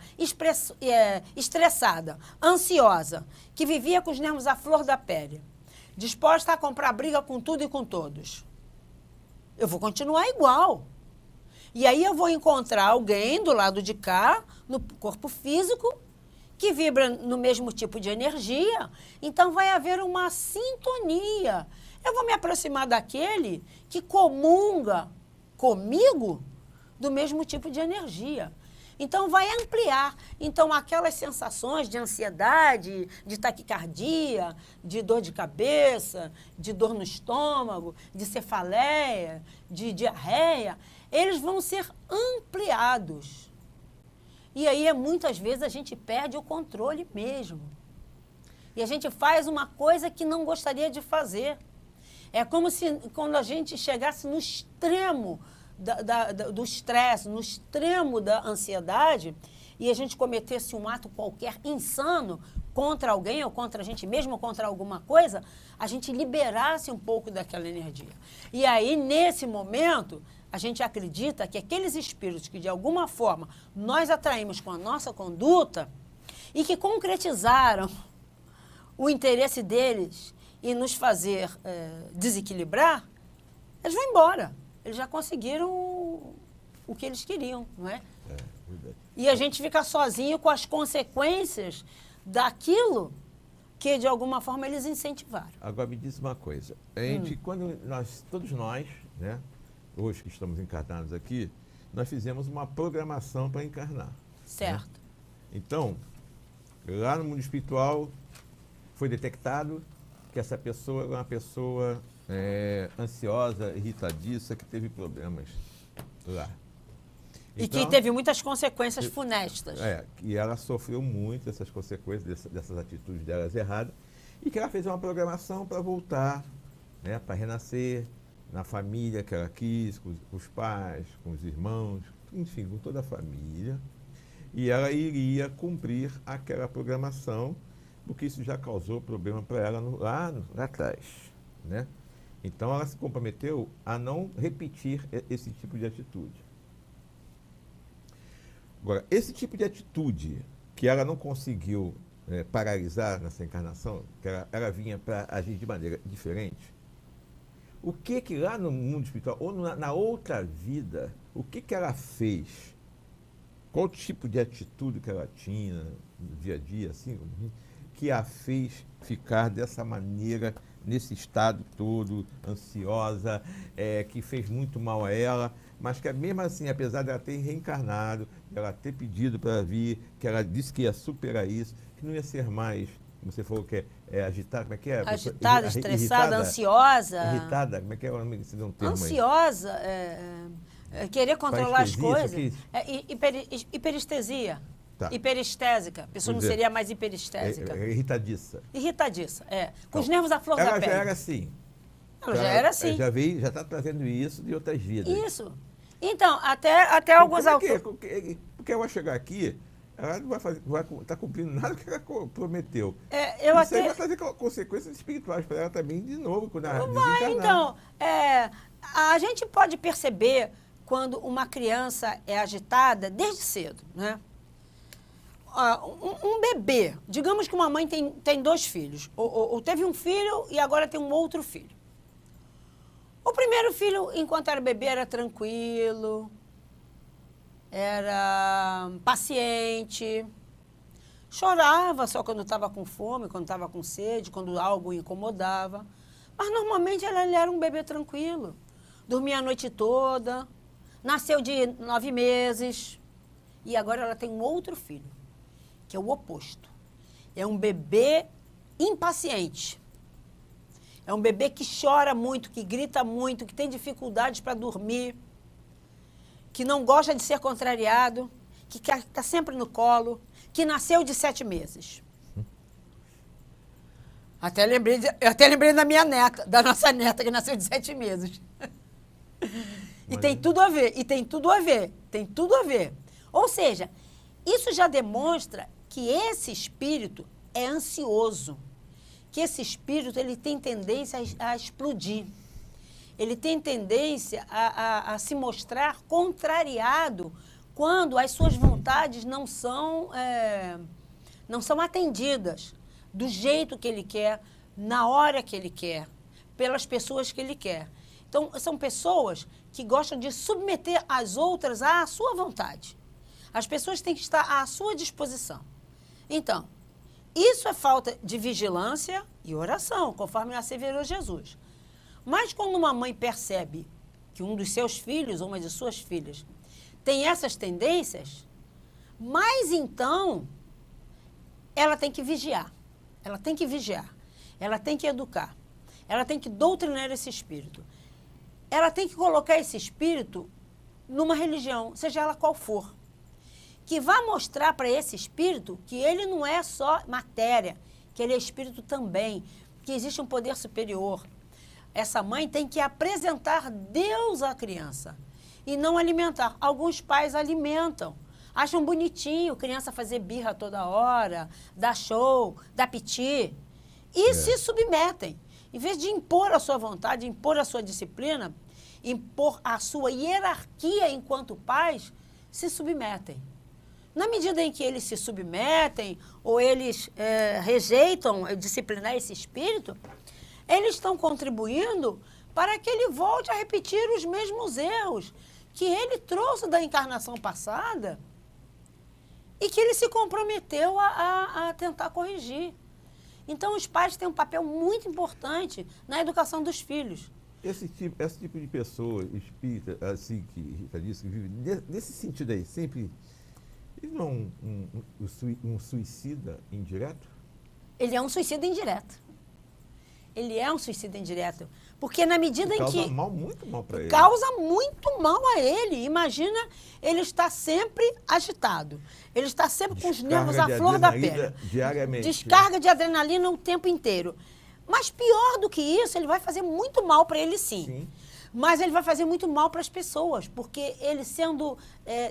estressada, ansiosa, que vivia com os nervos à flor da pele, disposta a comprar briga com tudo e com todos, eu vou continuar igual. E aí eu vou encontrar alguém do lado de cá, no corpo físico, que vibra no mesmo tipo de energia. Então vai haver uma sintonia. Eu vou me aproximar daquele que comunga comigo do mesmo tipo de energia. Então vai ampliar. Então aquelas sensações de ansiedade, de taquicardia, de dor de cabeça, de dor no estômago, de cefaleia, de diarreia, eles vão ser ampliados. E aí, muitas vezes, a gente perde o controle mesmo. E a gente faz uma coisa que não gostaria de fazer. É como se, quando a gente chegasse no extremo do estresse, no extremo da ansiedade, e a gente cometesse um ato qualquer insano contra alguém, ou contra a gente mesmo, ou contra alguma coisa, a gente liberasse um pouco daquela energia. E aí, nesse momento, a gente acredita que aqueles espíritos que, de alguma forma, nós atraímos com a nossa conduta e que concretizaram o interesse deles em nos fazer desequilibrar, eles vão embora. Eles já conseguiram o que eles queriam, não é? Verdade. E a gente fica sozinho com as consequências daquilo que, de alguma forma, eles incentivaram. Agora me diz uma coisa. A gente, quando todos nós, né, hoje que estamos encarnados aqui, nós fizemos uma programação para encarnar. Certo. Né? Então, lá no mundo espiritual, foi detectado que essa pessoa era uma pessoa ansiosa, irritadiça, que teve problemas lá. E que teve muitas consequências funestas. E ela sofreu muito essas consequências dessas atitudes delas erradas, e que ela fez uma programação para voltar, né, para renascer na família que ela quis, com os pais, com os irmãos, enfim, com toda a família. E ela iria cumprir aquela programação, porque isso já causou problema para ela lá atrás, né? Então, ela se comprometeu a não repetir esse tipo de atitude. Agora, esse tipo de atitude que ela não conseguiu paralisar nessa encarnação, que ela vinha para agir de maneira diferente, o que lá no mundo espiritual, ou na outra vida, o que ela fez? Qual tipo de atitude que ela tinha no dia a dia, assim, que a fez ficar dessa maneira, nesse estado todo, ansiosa, que fez muito mal a ela, mas que mesmo assim, apesar dela ter reencarnado, dela ter pedido para vir, que ela disse que ia superar isso, que não ia ser mais, como você falou que é agitada, como é que é? Agitada, estressada, ansiosa. Irritada, como é que é o nome desse termo? Ansiosa, querer controlar as coisas. Hiperestesia. Tá. Hiperestésica. A pessoa não seria mais hiperestésica. Irritadiça. Irritadiça, Com os Então, nervos à flor da ela pele. já era assim. Ela já era assim. Já está trazendo isso de outras vidas. Isso. Então, até alguns autores... Porque ela vai chegar aqui, ela não vai estar cumprindo nada que ela prometeu. Isso aí vai trazer consequências espirituais para ela também, de novo, quando ela desencarnar. Então, a gente pode perceber quando uma criança é agitada desde cedo, né? Um bebê, digamos que uma mãe tem 2 filhos, ou teve um filho e agora tem um outro filho. O primeiro filho, enquanto era bebê, era tranquilo, era paciente, chorava só quando estava com fome, quando estava com sede, quando algo incomodava. Mas normalmente ele era um bebê tranquilo, dormia a noite toda, nasceu de 9 meses e agora ela tem um outro filho, que é o oposto. É um bebê impaciente. É um bebê que chora muito, que grita muito, que tem dificuldades para dormir, que não gosta de ser contrariado, que está sempre no colo, que nasceu de 7 meses. Até lembrei da minha neta, da nossa neta, que nasceu de 7 meses. E tem tudo a ver, tem tudo a ver. Ou seja, isso já demonstra que esse espírito é ansioso, que esse espírito ele tem tendência a explodir, ele tem tendência a se mostrar contrariado quando as suas vontades não são atendidas do jeito que ele quer, na hora que ele quer, pelas pessoas que ele quer. Então, são pessoas que gostam de submeter as outras à sua vontade. As pessoas têm que estar à sua disposição. Então, isso é falta de vigilância e oração, conforme asseverou Jesus. Mas quando uma mãe percebe que um dos seus filhos ou uma de suas filhas tem essas tendências, mas então ela tem que vigiar. Ela tem que vigiar. Ela tem que educar. Ela tem que doutrinar esse espírito. Ela tem que colocar esse espírito numa religião, seja ela qual for, que vá mostrar para esse espírito que ele não é só matéria, que ele é espírito também, que existe um poder superior. Essa mãe tem que apresentar Deus à criança e não alimentar. Alguns pais alimentam, acham bonitinho criança fazer birra toda hora, dar show, dar piti, e se submetem. Em vez de impor a sua vontade, impor a sua disciplina, impor a sua hierarquia enquanto pais, se submetem. Na medida em que eles se submetem ou eles rejeitam disciplinar esse espírito, eles estão contribuindo para que ele volte a repetir os mesmos erros que ele trouxe da encarnação passada e que ele se comprometeu a tentar corrigir. Então, os pais têm um papel muito importante na educação dos filhos. Esse tipo de pessoa espírita, assim, que Rita disse, que vive nesse sentido aí, sempre... Ele não é um suicida indireto? Ele é um suicida indireto. Ele é um suicida indireto. Porque na medida em que... Causa muito mal para ele. Causa muito mal a ele. Imagina, ele está sempre agitado. Ele está sempre com os nervos à flor da pele. Diariamente. Descarga de adrenalina o tempo inteiro. Mas pior do que isso, ele vai fazer muito mal para ele, sim. Mas ele vai fazer muito mal para as pessoas, porque ele sendo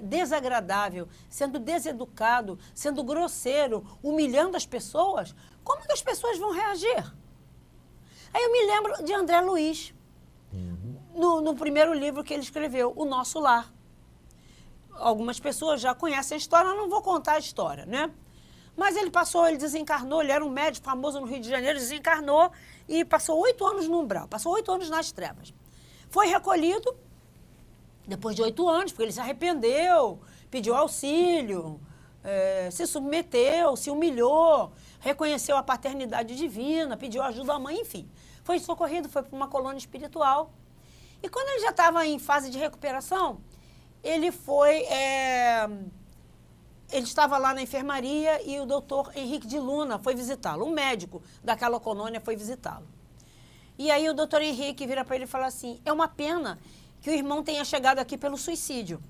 desagradável, sendo deseducado, sendo grosseiro, humilhando as pessoas, como que as pessoas vão reagir? Aí eu me lembro de André Luiz. no primeiro livro que ele escreveu, O Nosso Lar. Algumas pessoas já conhecem a história, eu não vou contar a história, né? Mas ele desencarnou, ele era um médico famoso no Rio de Janeiro, desencarnou e passou 8 anos no umbral, passou 8 anos nas trevas. Foi recolhido, depois de 8 anos, porque ele se arrependeu, pediu auxílio, se submeteu, se humilhou, reconheceu a paternidade divina, pediu ajuda à mãe, enfim. Foi socorrido, foi para uma colônia espiritual. E quando ele já estava em fase de recuperação, ele estava lá na enfermaria e o doutor Henrique de Luna foi visitá-lo. Um médico daquela colônia foi visitá-lo. E aí o doutor Henrique vira para ele e fala assim, é uma pena que o irmão tenha chegado aqui pelo suicídio.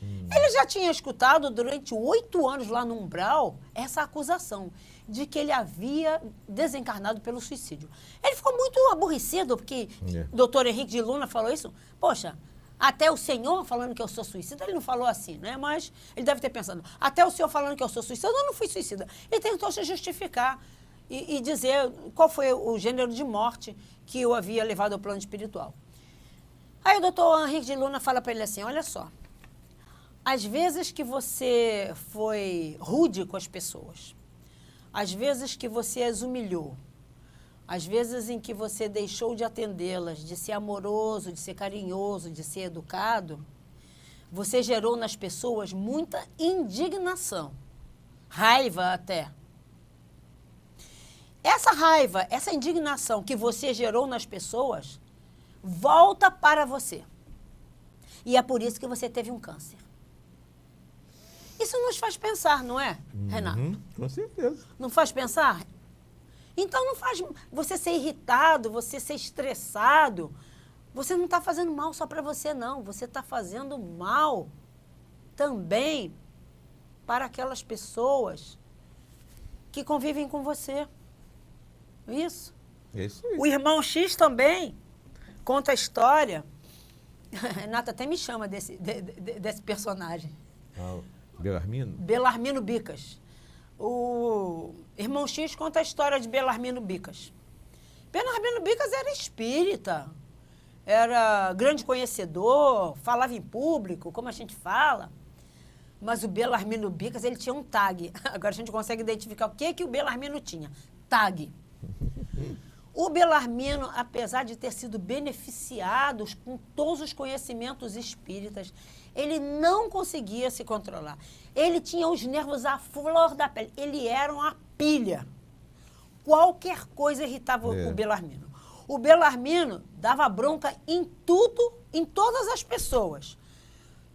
Ele já tinha escutado durante 8 anos lá no umbral essa acusação de que ele havia desencarnado pelo suicídio. Ele ficou muito aborrecido porque o doutor Henrique de Luna falou isso. Poxa, até o senhor falando que eu sou suicida, ele não falou assim, né? Mas ele deve ter pensado, até o senhor falando que eu sou suicida, eu não fui suicida. Ele tentou se justificar e dizer qual foi o gênero de morte que o havia levado ao plano espiritual. Aí o doutor Henrique de Luna fala para ele assim, olha só, às vezes que você foi rude com as pessoas, às vezes que você as humilhou, às vezes em que você deixou de atendê-las, de ser amoroso, de ser carinhoso, de ser educado, você gerou nas pessoas muita indignação, raiva até. Essa raiva, essa indignação que você gerou nas pessoas, volta para você. E é por isso que você teve um câncer. Isso nos faz pensar, não é, Renato? Com certeza. Não faz pensar? Então não faz você ser irritado, você ser estressado. Você não está fazendo mal só para você, não. Você está fazendo mal também para aquelas pessoas que convivem com você. Isso? Isso aí. O irmão X também conta a história. Renata até me chama desse personagem. Belarmino? Belarmino Bicas. O irmão X conta a história de Belarmino Bicas. Belarmino Bicas era espírita, era grande conhecedor, falava em público, como a gente fala. Mas o Belarmino Bicas, ele tinha um tag. Agora a gente consegue identificar o que o Belarmino tinha. Tag. O Belarmino, apesar de ter sido beneficiado com todos os conhecimentos espíritas, ele não conseguia se controlar. Ele tinha os nervos à flor da pele. Ele era uma pilha. Qualquer coisa irritava o Belarmino. O Belarmino dava bronca em tudo, em todas as pessoas.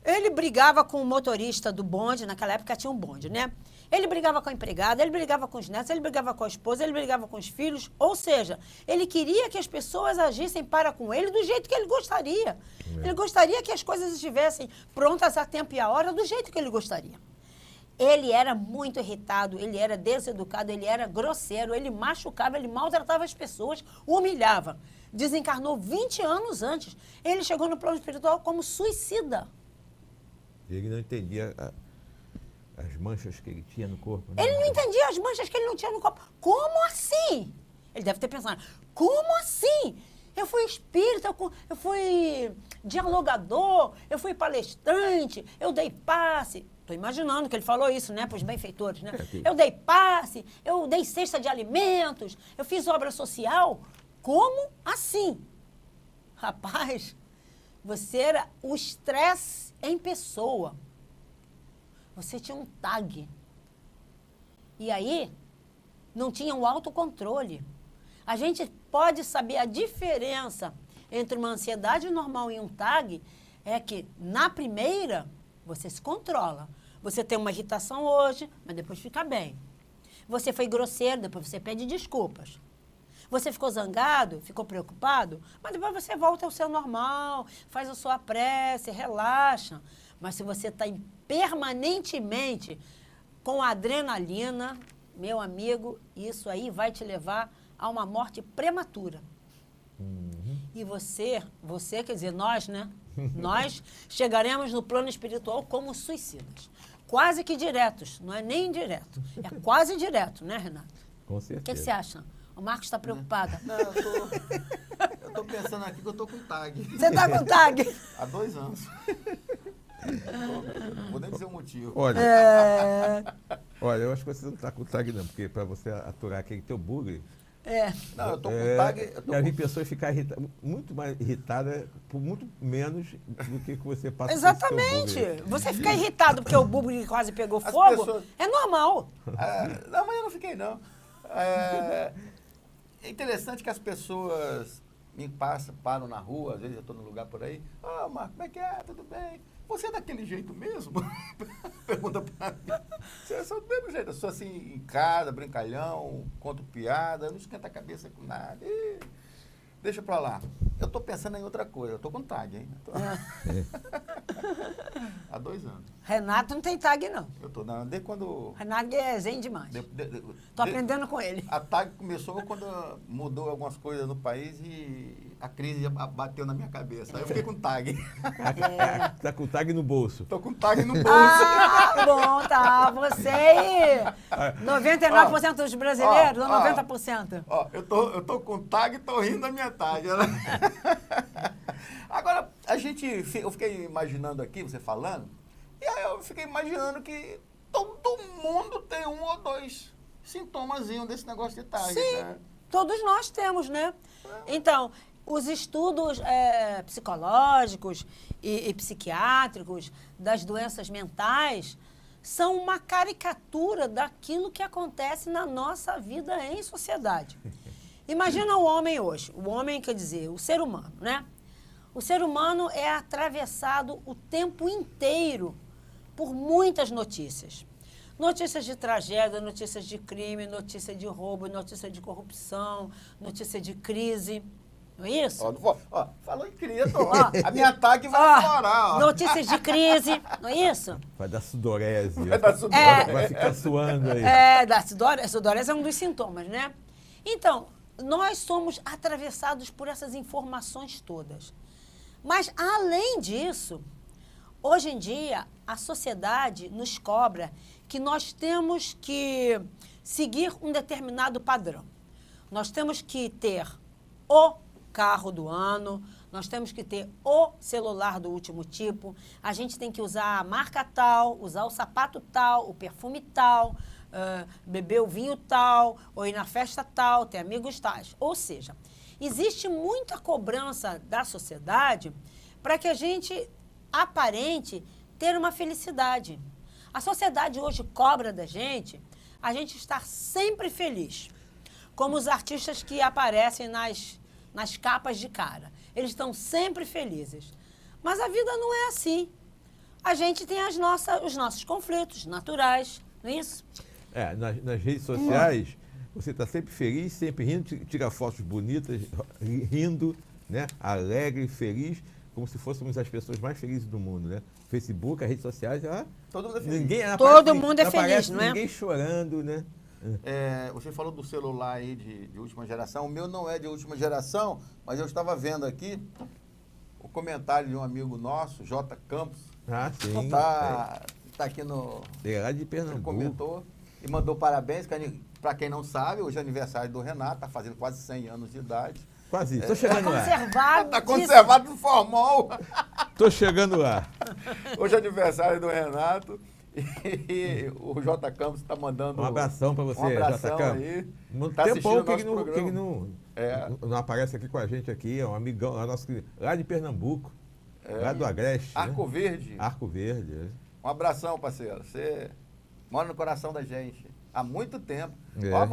Ele brigava com o motorista do bonde, naquela época tinha um bonde, né? Ele brigava com a empregada, ele brigava com os netos, ele brigava com a esposa, ele brigava com os filhos. Ou seja, ele queria que as pessoas agissem para com ele do jeito que ele gostaria. Ele gostaria que as coisas estivessem prontas a tempo e a hora do jeito que ele gostaria. Ele era muito irritado, ele era deseducado, ele era grosseiro, ele machucava, ele maltratava as pessoas, humilhava. Desencarnou 20 anos antes. Ele chegou no plano espiritual como suicida. Ele não entendia as manchas que ele tinha no corpo. Né? Ele não entendia as manchas que ele não tinha no corpo. Como assim? Ele deve ter pensado, como assim? Eu fui espírita, eu fui dialogador, eu fui palestrante, eu dei passe. Estou imaginando que ele falou isso, né, para os benfeitores, né? Eu dei passe, eu dei cesta de alimentos, eu fiz obra social. Como assim? Rapaz, você era o estresse em pessoa. Você tinha um tag. E aí, não tinha o autocontrole. A gente pode saber a diferença entre uma ansiedade normal e um tag, é que na primeira, você se controla. Você tem uma irritação hoje, mas depois fica bem. Você foi grosseiro, depois você pede desculpas. Você ficou zangado, ficou preocupado, mas depois você volta ao seu normal, faz a sua prece, relaxa. Mas se você está permanentemente com adrenalina, meu amigo, isso aí vai te levar a uma morte prematura. E você, quer dizer, nós, né? Nós chegaremos no plano espiritual como suicidas. Quase que diretos, não é nem indireto. É quase direto, né, Renato? Com certeza. O que você acha? O Marcos está preocupado. Não, eu tô pensando aqui que eu tô com tag. Você está com tag? Há 2 anos. Não vou nem dizer o motivo. Olha, É, olha, eu acho que você não está com tag não, porque para você aturar aquele teu bug... Não, eu tô com tag. Já vi pessoas ficar muito mais irritadas por muito menos do que você passa. exatamente. Você fica irritado porque o bugre quase pegou As fogo, pessoas- é normal. Não, mas eu não fiquei, não. É interessante que as pessoas me param na rua, às vezes eu estou num lugar por aí. Marco, como é que é? Tudo bem? Você é daquele jeito mesmo? Pergunta pra mim. Eu sou do mesmo jeito. Eu sou assim, em casa, brincalhão, conto piada, não esquenta a cabeça com nada. Deixa pra lá. Eu tô pensando em outra coisa. Eu tô com tag, hein? Há 2 anos. Renato não tem tag, não. Eu tô desde quando... Renato é zen demais. Tô aprendendo com ele. A tag começou quando mudou algumas coisas no país e a crise bateu na minha cabeça. Aí eu fiquei com tag. Tá com o tag no bolso. Tô com tag no bolso. Bom, tá. Você e 99% dos brasileiros, ou 90%. Eu tô com tag e tô rindo da minha tag. Agora, eu fiquei imaginando aqui, você falando, e aí eu fiquei imaginando que todo mundo tem 1 ou 2 sintomazinhos desse negócio de tag. Sim, né? todos nós temos, né? Então, os estudos psicológicos e psiquiátricos das doenças mentais são uma caricatura daquilo que acontece na nossa vida em sociedade. Imagina o homem hoje, o homem quer dizer, o ser humano, né? O ser humano é atravessado o tempo inteiro por muitas notícias. Notícias de tragédia, notícias de crime, notícia de roubo, notícia de corrupção, notícia de crise. Não é isso? Falou em crise, a minha tag vai florar. Notícias de crise, não é isso? Vai dar sudorese. Vai Vai ficar suando aí. Da sudorese é um dos sintomas, né? Então, nós somos atravessados por essas informações todas. Mas, além disso, hoje em dia, a sociedade nos cobra que nós temos que seguir um determinado padrão. Nós temos que ter o carro do ano, nós temos que ter o celular do último tipo, a gente tem que usar a marca tal, usar o sapato tal, o perfume tal, beber o vinho tal, ou ir na festa tal, ter amigos tais. Ou seja, existe muita cobrança da sociedade para que a gente aparente ter uma felicidade. A sociedade hoje cobra da gente a gente estar sempre feliz, como os artistas que aparecem nas capas de cara. Eles estão sempre felizes. Mas a vida não é assim. A gente tem os nossos conflitos naturais, não é isso? Nas redes sociais, você está sempre feliz, sempre rindo, tira fotos bonitas, rindo, né? Alegre, feliz, como se fôssemos as pessoas mais felizes do mundo, né? Facebook, as redes sociais, todo mundo é feliz. Todo mundo é feliz, não é? Ninguém chorando, né? Você falou do celular aí de última geração. O meu não é de última geração, mas eu estava vendo aqui o comentário de um amigo nosso, J. Campos. Sim. Tá aqui no... Ele é lá de Pernambuco. Comentou e mandou parabéns. Para quem não sabe, hoje é aniversário do Renato, tá fazendo quase 100 anos de idade. Quase, tô chegando lá. Tá conservado no formol. Tô chegando lá. Hoje é aniversário do Renato. E o J. Campos está mandando... Um abração para você, um abração J. Campos. aí. Tá tempão que ele não aparece aqui com a gente aqui, é um amigão lá de Pernambuco, lá do Agreste. Arco né? Verde. Arco Verde. Um abração, parceiro. Você mora no coração da gente há muito tempo.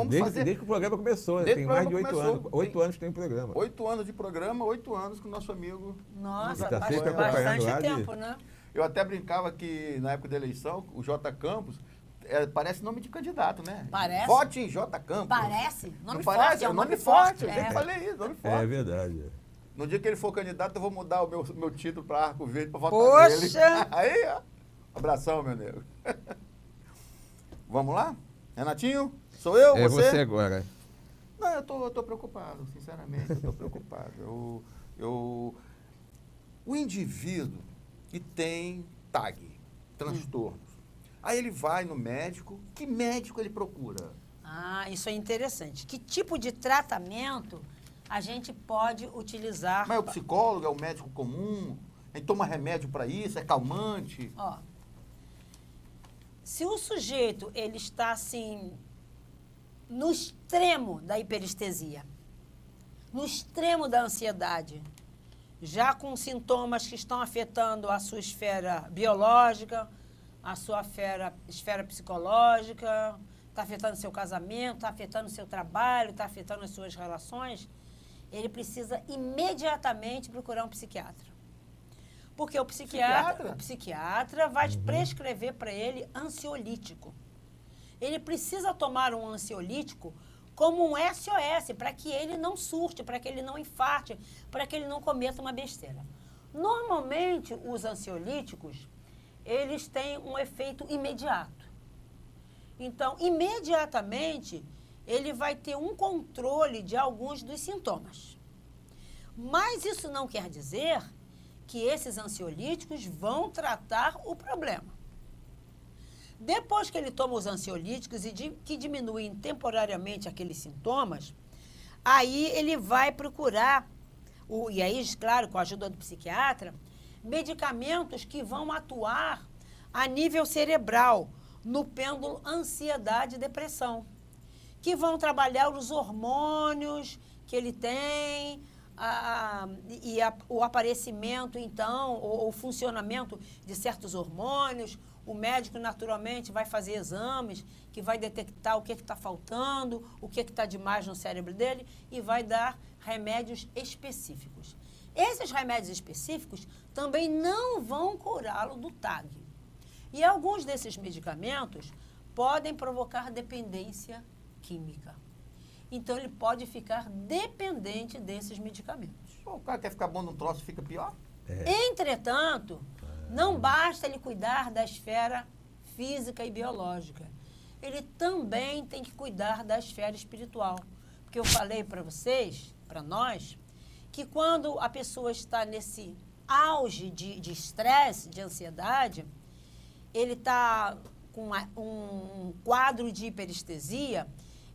Desde que o programa começou, tem mais de 8 anos. 8 anos que tem o programa. 8 anos de programa, 8 anos com o nosso amigo. Nossa, tá sempre acompanhando bastante lá tempo, né? Eu até brincava que na época da eleição, o J. Campos parece nome de candidato, né? Parece. Vote em J. Campos. Parece. Nome Não forte. parece? É um nome forte. Eu é. sempre falei isso, nome forte. É verdade. No dia que ele for candidato, eu vou mudar o meu título para Arco Verde para votar Poxa! nele. Aí, ó. Abração, meu nego. Vamos lá? Renatinho? Sou eu? É você agora. Não, eu tô preocupado, sinceramente, eu tô preocupado. O indivíduo que tem TAG, transtornos, aí ele vai no médico, que médico ele procura? Ah, isso é interessante. Que tipo de tratamento a gente pode utilizar? Mas é o psicólogo, é o médico comum? A gente toma remédio para isso? É calmante? Ó, se o sujeito ele está assim no extremo da hiperestesia, no extremo da ansiedade, já com sintomas que estão afetando a sua esfera biológica, a sua esfera psicológica, está afetando seu casamento, está afetando seu trabalho, está afetando as suas relações, ele precisa imediatamente procurar um psiquiatra. Porque o psiquiatra vai prescrever para ele ansiolítico. Ele precisa tomar um ansiolítico como um SOS, para que ele não surte, para que ele não infarte, para que ele não cometa uma besteira. Normalmente, os ansiolíticos, eles têm um efeito imediato. Então, imediatamente, ele vai ter um controle de alguns dos sintomas. Mas isso não quer dizer que esses ansiolíticos vão tratar o problema. Depois que ele toma os ansiolíticos e que diminuem temporariamente aqueles sintomas, aí ele vai procurar, e aí, claro, com a ajuda do psiquiatra, medicamentos que vão atuar a nível cerebral, no pêndulo ansiedade e depressão, que vão trabalhar os hormônios que ele tem, o aparecimento, então, ou o funcionamento de certos hormônios. O médico, naturalmente, vai fazer exames que vai detectar o que está faltando, o que está demais no cérebro dele e vai dar remédios específicos. Esses remédios específicos também não vão curá-lo do TAG. E alguns desses medicamentos podem provocar dependência química. Então, ele pode ficar dependente desses medicamentos. O cara quer ficar bom num troço e fica pior? Entretanto, não basta ele cuidar da esfera física e biológica. Ele também tem que cuidar da esfera espiritual. Porque eu falei para vocês, para nós, que quando a pessoa está nesse auge de estresse, de ansiedade, ele está com um quadro de hiperestesia,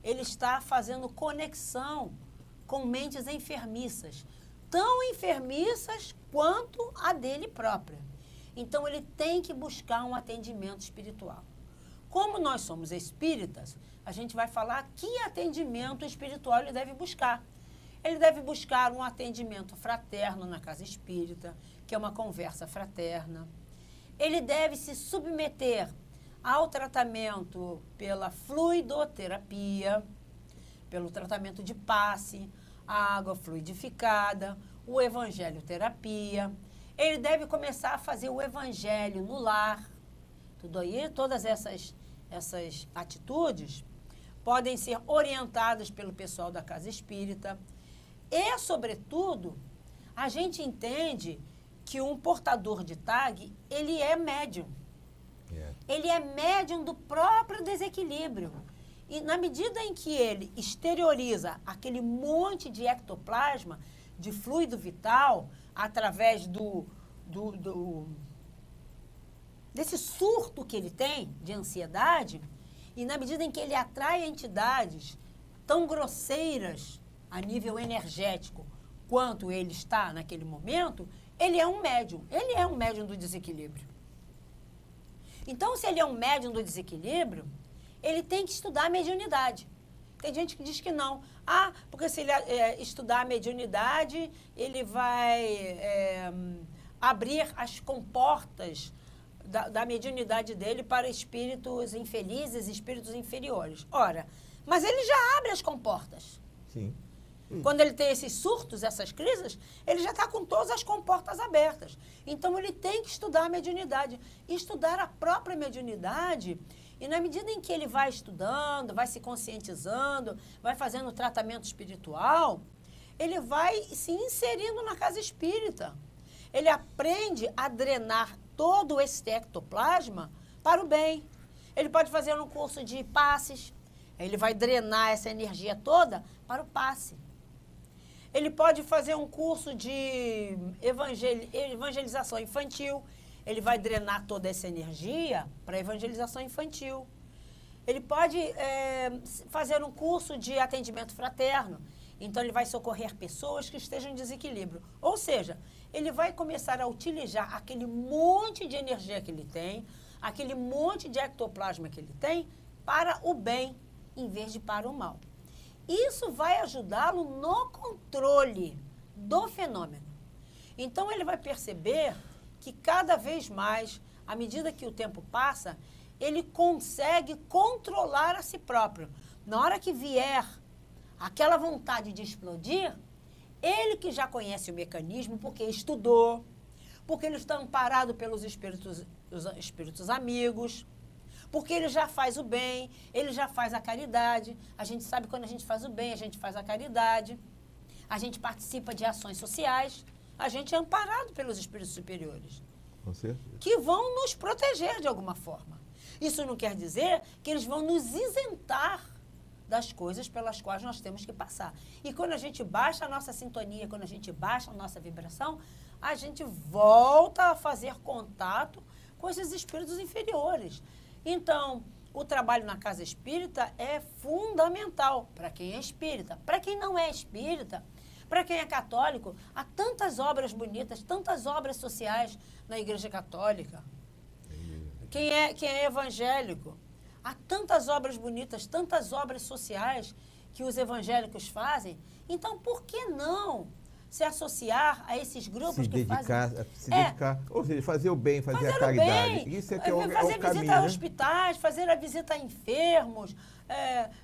ele está fazendo conexão com mentes enfermiças, tão enfermiças quanto a dele própria. Então, ele tem que buscar um atendimento espiritual. Como nós somos espíritas, a gente vai falar que atendimento espiritual ele deve buscar. Ele deve buscar um atendimento fraterno na casa espírita, que é uma conversa fraterna. Ele deve se submeter ao tratamento pela fluidoterapia, pelo tratamento de passe, a água fluidificada, o evangelioterapia. Ele deve começar a fazer o evangelho no lar. Tudo aí, todas essas atitudes podem ser orientadas pelo pessoal da casa espírita. E, sobretudo, a gente entende que um portador de TAG, ele é médium. Ele é médium do próprio desequilíbrio. E na medida em que ele exterioriza aquele monte de ectoplasma, de fluido vital, através desse surto que ele tem de ansiedade, e na medida em que ele atrai entidades tão grosseiras a nível energético quanto ele está naquele momento, ele é um médium. Ele é um médium do desequilíbrio. Então, se ele é um médium do desequilíbrio, ele tem que estudar a mediunidade. Tem gente que diz que não. Ah, porque se ele estudar a mediunidade, ele vai abrir as comportas da mediunidade dele para espíritos infelizes, espíritos inferiores. Ora, mas ele já abre as comportas. Sim. Quando ele tem esses surtos, essas crises, ele já está com todas as comportas abertas. Então, ele tem que estudar a mediunidade. Estudar a própria mediunidade. E na medida em que ele vai estudando, vai se conscientizando, vai fazendo o tratamento espiritual, ele vai se inserindo na casa espírita. Ele aprende a drenar todo esse ectoplasma para o bem. Ele pode fazer um curso de passes, ele vai drenar essa energia toda para o passe. Ele pode fazer um curso de evangelização infantil, ele vai drenar toda essa energia para a evangelização infantil. Ele pode fazer um curso de atendimento fraterno. Então, ele vai socorrer pessoas que estejam em desequilíbrio. Ou seja, ele vai começar a utilizar aquele monte de energia que ele tem, aquele monte de ectoplasma que ele tem, para o bem, em vez de para o mal. Isso vai ajudá-lo no controle do fenômeno. Então, ele vai perceber que cada vez mais, à medida que o tempo passa, ele consegue controlar a si próprio. Na hora que vier aquela vontade de explodir, ele que já conhece o mecanismo, porque estudou, porque ele está amparado pelos espíritos amigos, porque ele já faz o bem, ele já faz a caridade. A gente sabe quando a gente faz o bem, a gente faz a caridade, a gente participa de ações sociais, a gente é amparado pelos espíritos superiores. Com certeza. Que vão nos proteger de alguma forma. Isso não quer dizer que eles vão nos isentar das coisas pelas quais nós temos que passar. E quando a gente baixa a nossa sintonia, quando a gente baixa a nossa vibração, a gente volta a fazer contato com esses espíritos inferiores. Então, o trabalho na casa espírita é fundamental para quem é espírita. Para quem não é espírita, para quem é católico, há tantas obras bonitas, tantas obras sociais na Igreja Católica. Quem é evangélico, há tantas obras bonitas, tantas obras sociais que os evangélicos fazem. Então, por que não se associar a esses grupos que fazem... Se dedicar, ou seja, fazer o bem, fazer a caridade. Bem, isso é que é o fazer caminho, visita a né? hospitais, fazer a visita a enfermos,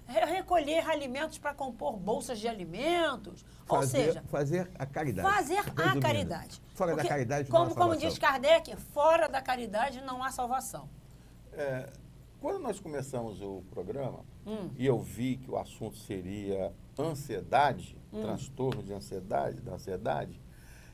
recolher alimentos para compor bolsas de alimentos. Ou seja, fazer a caridade. fazer a Resumindo, caridade. Fora Porque, da caridade não há salvação. como diz Kardec, fora da caridade não há salvação. Quando nós começamos o programa, e eu vi que o assunto seria ansiedade, transtorno de ansiedade, da ansiedade,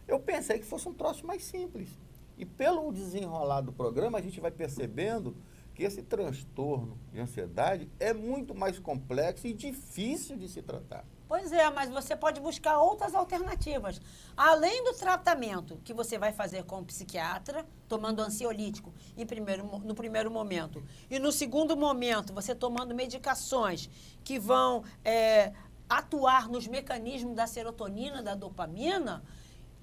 eu pensei que fosse um troço mais simples. E pelo desenrolar do programa, a gente vai percebendo que esse transtorno de ansiedade é muito mais complexo e difícil de se tratar. Pois é, mas você pode buscar outras alternativas. Além do tratamento que você vai fazer com o psiquiatra, tomando ansiolítico no primeiro momento. E no segundo momento, você tomando medicações que vão atuar nos mecanismos da serotonina, da dopamina.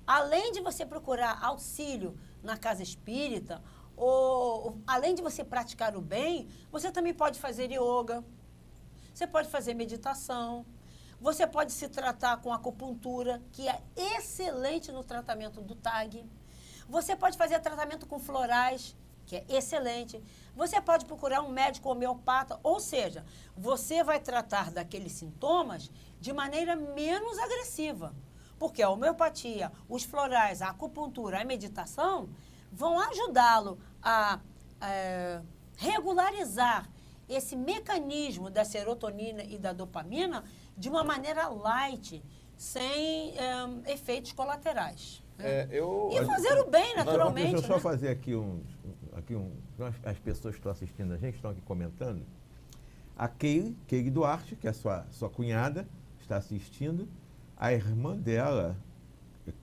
Além de você procurar auxílio na casa espírita, ou além de você praticar o bem, você também pode fazer yoga, você pode fazer meditação. Você pode se tratar com acupuntura, que é excelente no tratamento do TAG. Você pode fazer tratamento com florais, que é excelente. Você pode procurar um médico homeopata, ou seja, você vai tratar daqueles sintomas de maneira menos agressiva. Porque a homeopatia, os florais, a acupuntura, a meditação vão ajudá-lo a regularizar esse mecanismo da serotonina e da dopamina de uma maneira light, sem efeitos colaterais. E fazer o bem, naturalmente. Deixa eu só fazer aqui as pessoas que estão assistindo a gente, estão aqui comentando. A Keire Duarte, que é sua cunhada, está assistindo. A irmã dela,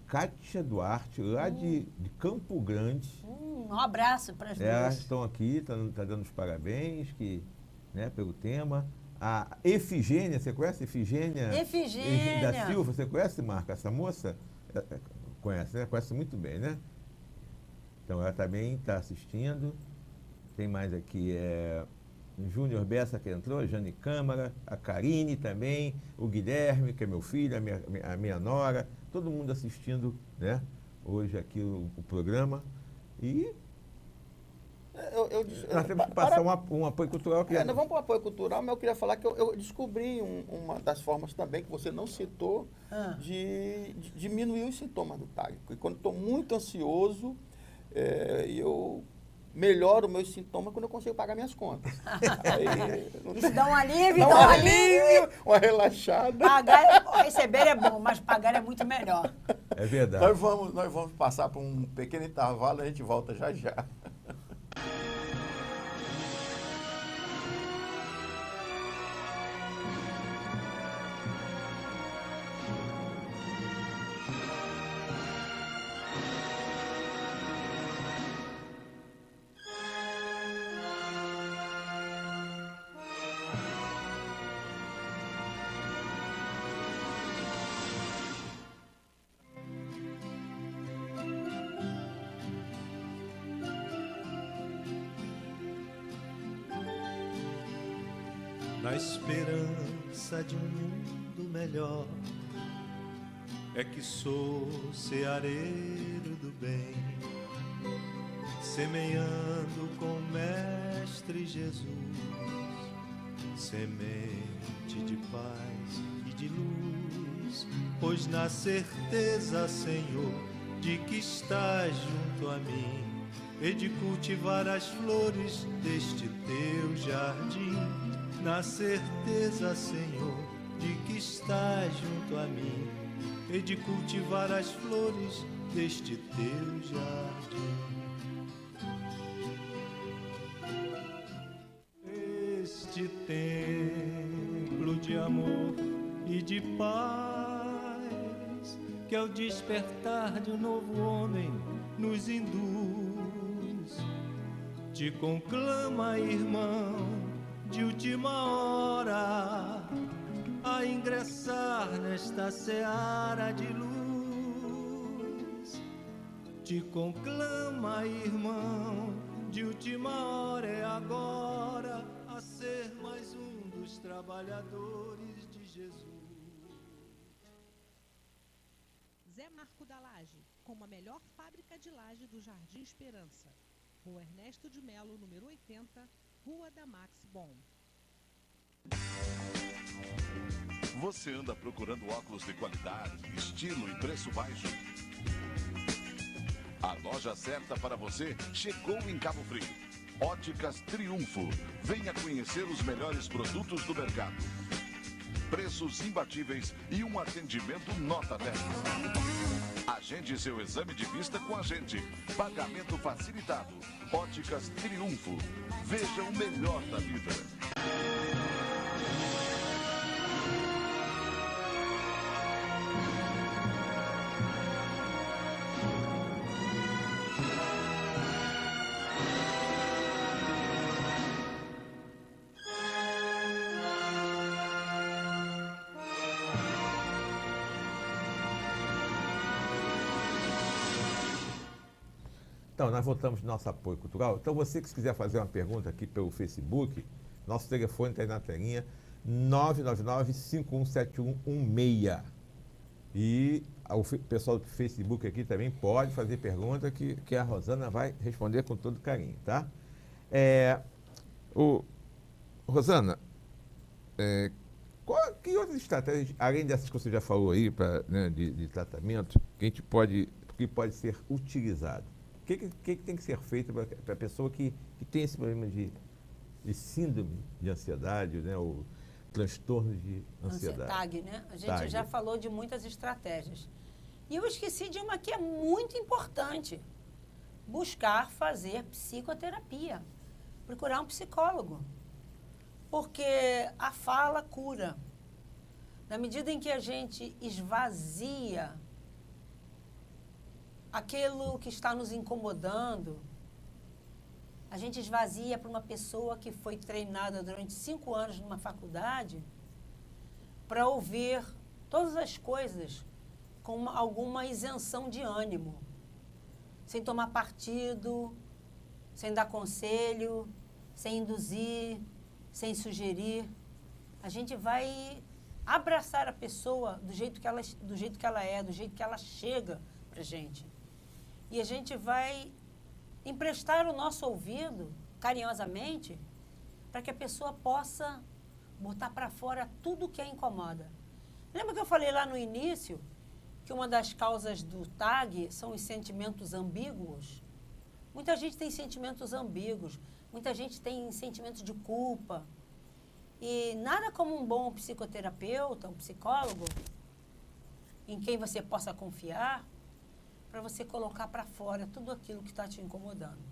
Kátia Duarte, lá de Campo Grande. Um abraço para as duas. Elas estão aqui, tá dando os parabéns pelo tema. A Efigênia, você conhece Efigênia? Efigênia da Silva, você conhece, Marca, essa moça? Conhece, né? Conhece muito bem, né? Então, ela também está assistindo. Tem mais aqui, Júnior Bessa, que entrou, Jane Câmara, a Karine também, o Guilherme, que é meu filho, a minha nora, todo mundo assistindo, né? Hoje aqui o programa. E nós temos que passar um apoio cultural. Nós vamos para o apoio cultural, mas eu queria falar que eu descobri uma das formas também que você não citou de diminuir os sintomas do TAG. Porque quando estou muito ansioso, eu melhoro os meus sintomas quando eu consigo pagar minhas contas. Isso dá um alívio, dá um alívio, uma relaxada. Receber é bom, mas pagar é muito melhor. É verdade. Nós vamos passar por um pequeno intervalo e a gente volta já já. na esperança de um mundo melhor. É que sou ceareiro do bem, semeando com o Mestre Jesus, semente de paz e de luz, pois na certeza, Senhor, de que estás junto a mim, e de cultivar as flores deste teu jardim. Na certeza, Senhor, de que estás junto a mim, e de cultivar as flores deste teu jardim. Este templo de amor e de paz, que ao despertar de um novo homem nos induz, te conclama, irmão, de última hora, a ingressar nesta seara de luz. Te conclama, irmão, de última hora, é agora, a ser mais um dos trabalhadores de Jesus. Zé Marco da Laje, como a melhor fábrica de laje do Jardim Esperança. Rua Ernesto de Melo, número 80, Rua da Max Bom. Você anda procurando óculos de qualidade, estilo e preço baixo? A loja certa para você chegou em Cabo Frio. Óticas Triunfo. Venha conhecer os melhores produtos do mercado. Preços imbatíveis e um atendimento nota 10. Agende seu exame de vista com a gente. Pagamento facilitado. Óticas Triunfo. Veja o melhor da vida. Então, nós voltamos no nosso apoio cultural. Então, você que quiser fazer uma pergunta aqui pelo Facebook, nosso telefone está aí na telinha, 999-517116. E o pessoal do Facebook aqui também pode fazer pergunta que a Rosana vai responder com todo carinho, tá? Rosana, que outras estratégias, além dessas que você já falou aí, né, de tratamento, que pode ser utilizado? O que tem que ser feito para a pessoa que tem esse problema de síndrome de ansiedade, né, ou transtorno de ansiedade? TAG, né? A gente TAG. já falou de muitas estratégias. E eu esqueci de uma que é muito importante. Buscar fazer psicoterapia. Procurar um psicólogo. Porque a fala cura. Na medida em que a gente esvazia aquilo que está nos incomodando, a gente esvazia para uma pessoa que foi treinada durante 5 anos numa faculdade para ouvir todas as coisas com alguma isenção de ânimo, sem tomar partido, sem dar conselho, sem induzir, sem sugerir. A gente vai abraçar a pessoa do jeito que ela é, do jeito que ela chega para a gente. E a gente vai emprestar o nosso ouvido, carinhosamente, para que a pessoa possa botar para fora tudo que a incomoda. Lembra que eu falei lá no início que uma das causas do TAG são os sentimentos ambíguos? Muita gente tem sentimentos ambíguos, muita gente tem sentimentos de culpa. E nada como um bom psicoterapeuta, um psicólogo, em quem você possa confiar, para você colocar para fora tudo aquilo que está te incomodando.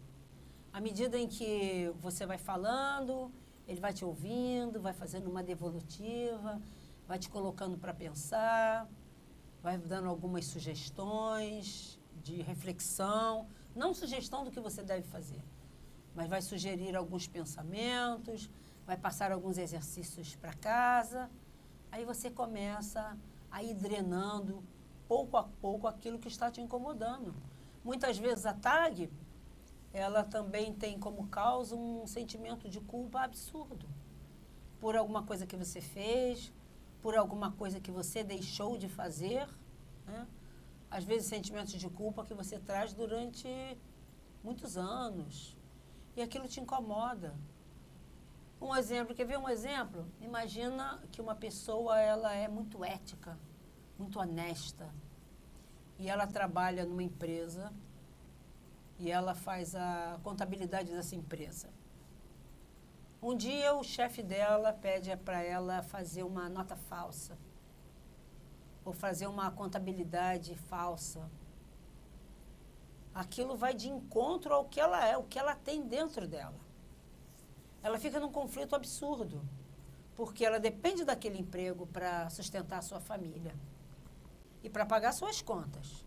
À medida em que você vai falando, ele vai te ouvindo, vai fazendo uma devolutiva, vai te colocando para pensar, vai dando algumas sugestões de reflexão, não sugestão do que você deve fazer, mas vai sugerir alguns pensamentos, vai passar alguns exercícios para casa, aí você começa a ir drenando pouco a pouco aquilo que está te incomodando. Muitas vezes a TAG, ela também tem como causa um sentimento de culpa absurdo. por alguma coisa que você fez, por alguma coisa que você deixou de fazer, né? Às vezes sentimentos de culpa que você traz durante muitos anos e aquilo te incomoda. Um exemplo, quer ver um exemplo? Imagina que uma pessoa ela é muito ética, muito honesta e ela trabalha numa empresa e ela faz a contabilidade dessa empresa. Um dia o chefe dela pede para ela fazer uma nota falsa ou fazer uma contabilidade falsa. Aquilo vai de encontro ao que ela é, o que ela tem dentro dela. Ela fica num conflito absurdo, porque ela depende daquele emprego para sustentar a sua família e para pagar suas contas.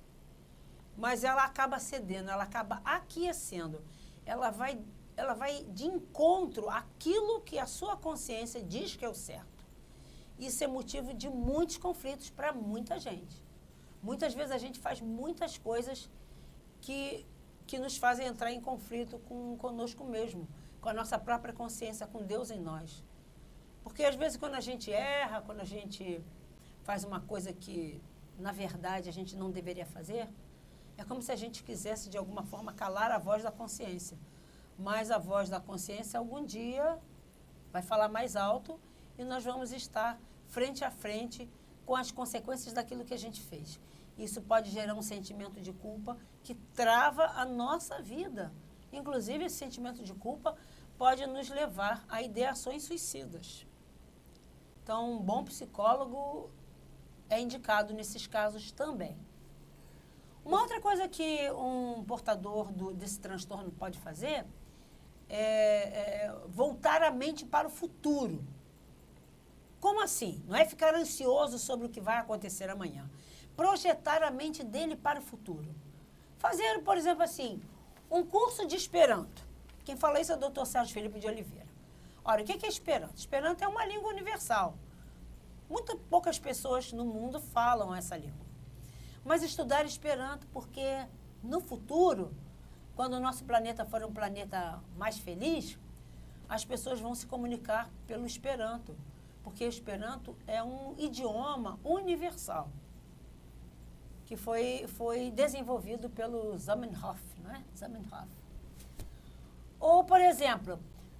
Mas ela acaba cedendo, ela acaba aquecendo. Ela vai de encontro àquilo que a sua consciência diz que é o certo. Isso é motivo de muitos conflitos para muita gente. Muitas vezes a gente faz muitas coisas que nos fazem entrar em conflito conosco mesmo, com a nossa própria consciência, com Deus em nós. Porque às vezes quando a gente erra, quando a gente faz uma coisa que, na verdade, a gente não deveria fazer, é como se a gente quisesse, de alguma forma, calar a voz da consciência. Mas a voz da consciência, algum dia, vai falar mais alto e nós vamos estar frente a frente com as consequências daquilo que a gente fez. Isso pode gerar um sentimento de culpa que trava a nossa vida. Inclusive, esse sentimento de culpa pode nos levar a ideações suicidas. Então, um bom psicólogo é indicado nesses casos também. Uma outra coisa que um portador desse transtorno pode fazer é voltar a mente para o futuro. Como assim? Não é ficar ansioso sobre o que vai acontecer amanhã. Projetar a mente dele para o futuro. Fazer, por exemplo, assim, um curso de Esperanto. Quem fala isso é o Dr. Sérgio Felipe de Oliveira. Olha, o que é Esperanto? Esperanto é uma língua universal. Muito poucas pessoas no mundo falam essa língua. Mas estudar Esperanto porque no futuro, quando o nosso planeta for um planeta mais feliz, as pessoas vão se comunicar pelo Esperanto. Porque o Esperanto é um idioma universal que foi desenvolvido pelo Zamenhof, não é? Zamenhof. Ou, por exemplo,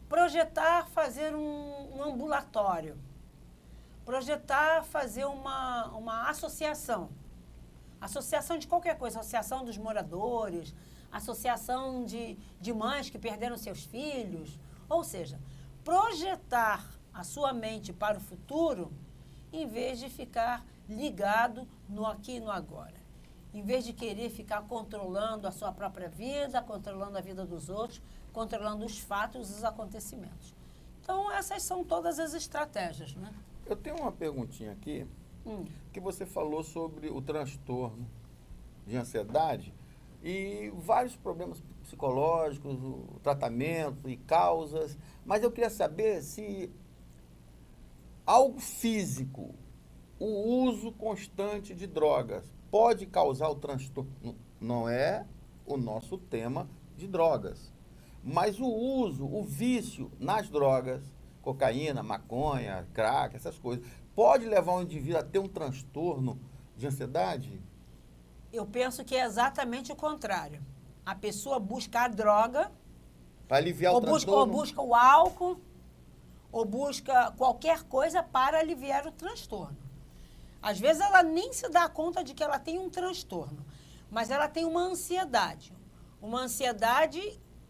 projetar fazer um ambulatório. Projetar fazer uma associação. Associação de qualquer coisa. Associação dos moradores, associação de mães que perderam seus filhos. Ou seja, projetar a sua mente para o futuro em vez de ficar ligado no aqui e no agora. Em vez de querer ficar controlando a sua própria vida, controlando a vida dos outros, controlando os fatos e os acontecimentos. Então, essas são todas as estratégias, né? Eu tenho uma perguntinha aqui, que você falou sobre o transtorno de ansiedade e vários problemas psicológicos, o tratamento e causas, mas eu queria saber se algo físico, o uso constante de drogas, pode causar o transtorno. Não é o nosso tema de drogas, mas o uso, o vício nas drogas, cocaína, maconha, crack, essas coisas, pode levar o indivíduo a ter um transtorno de ansiedade? Eu penso que é exatamente o contrário. A pessoa busca a droga, para aliviar o transtorno. Ou busca o álcool, ou busca qualquer coisa para aliviar o transtorno. Às vezes ela nem se dá conta de que ela tem um transtorno, mas ela tem uma ansiedade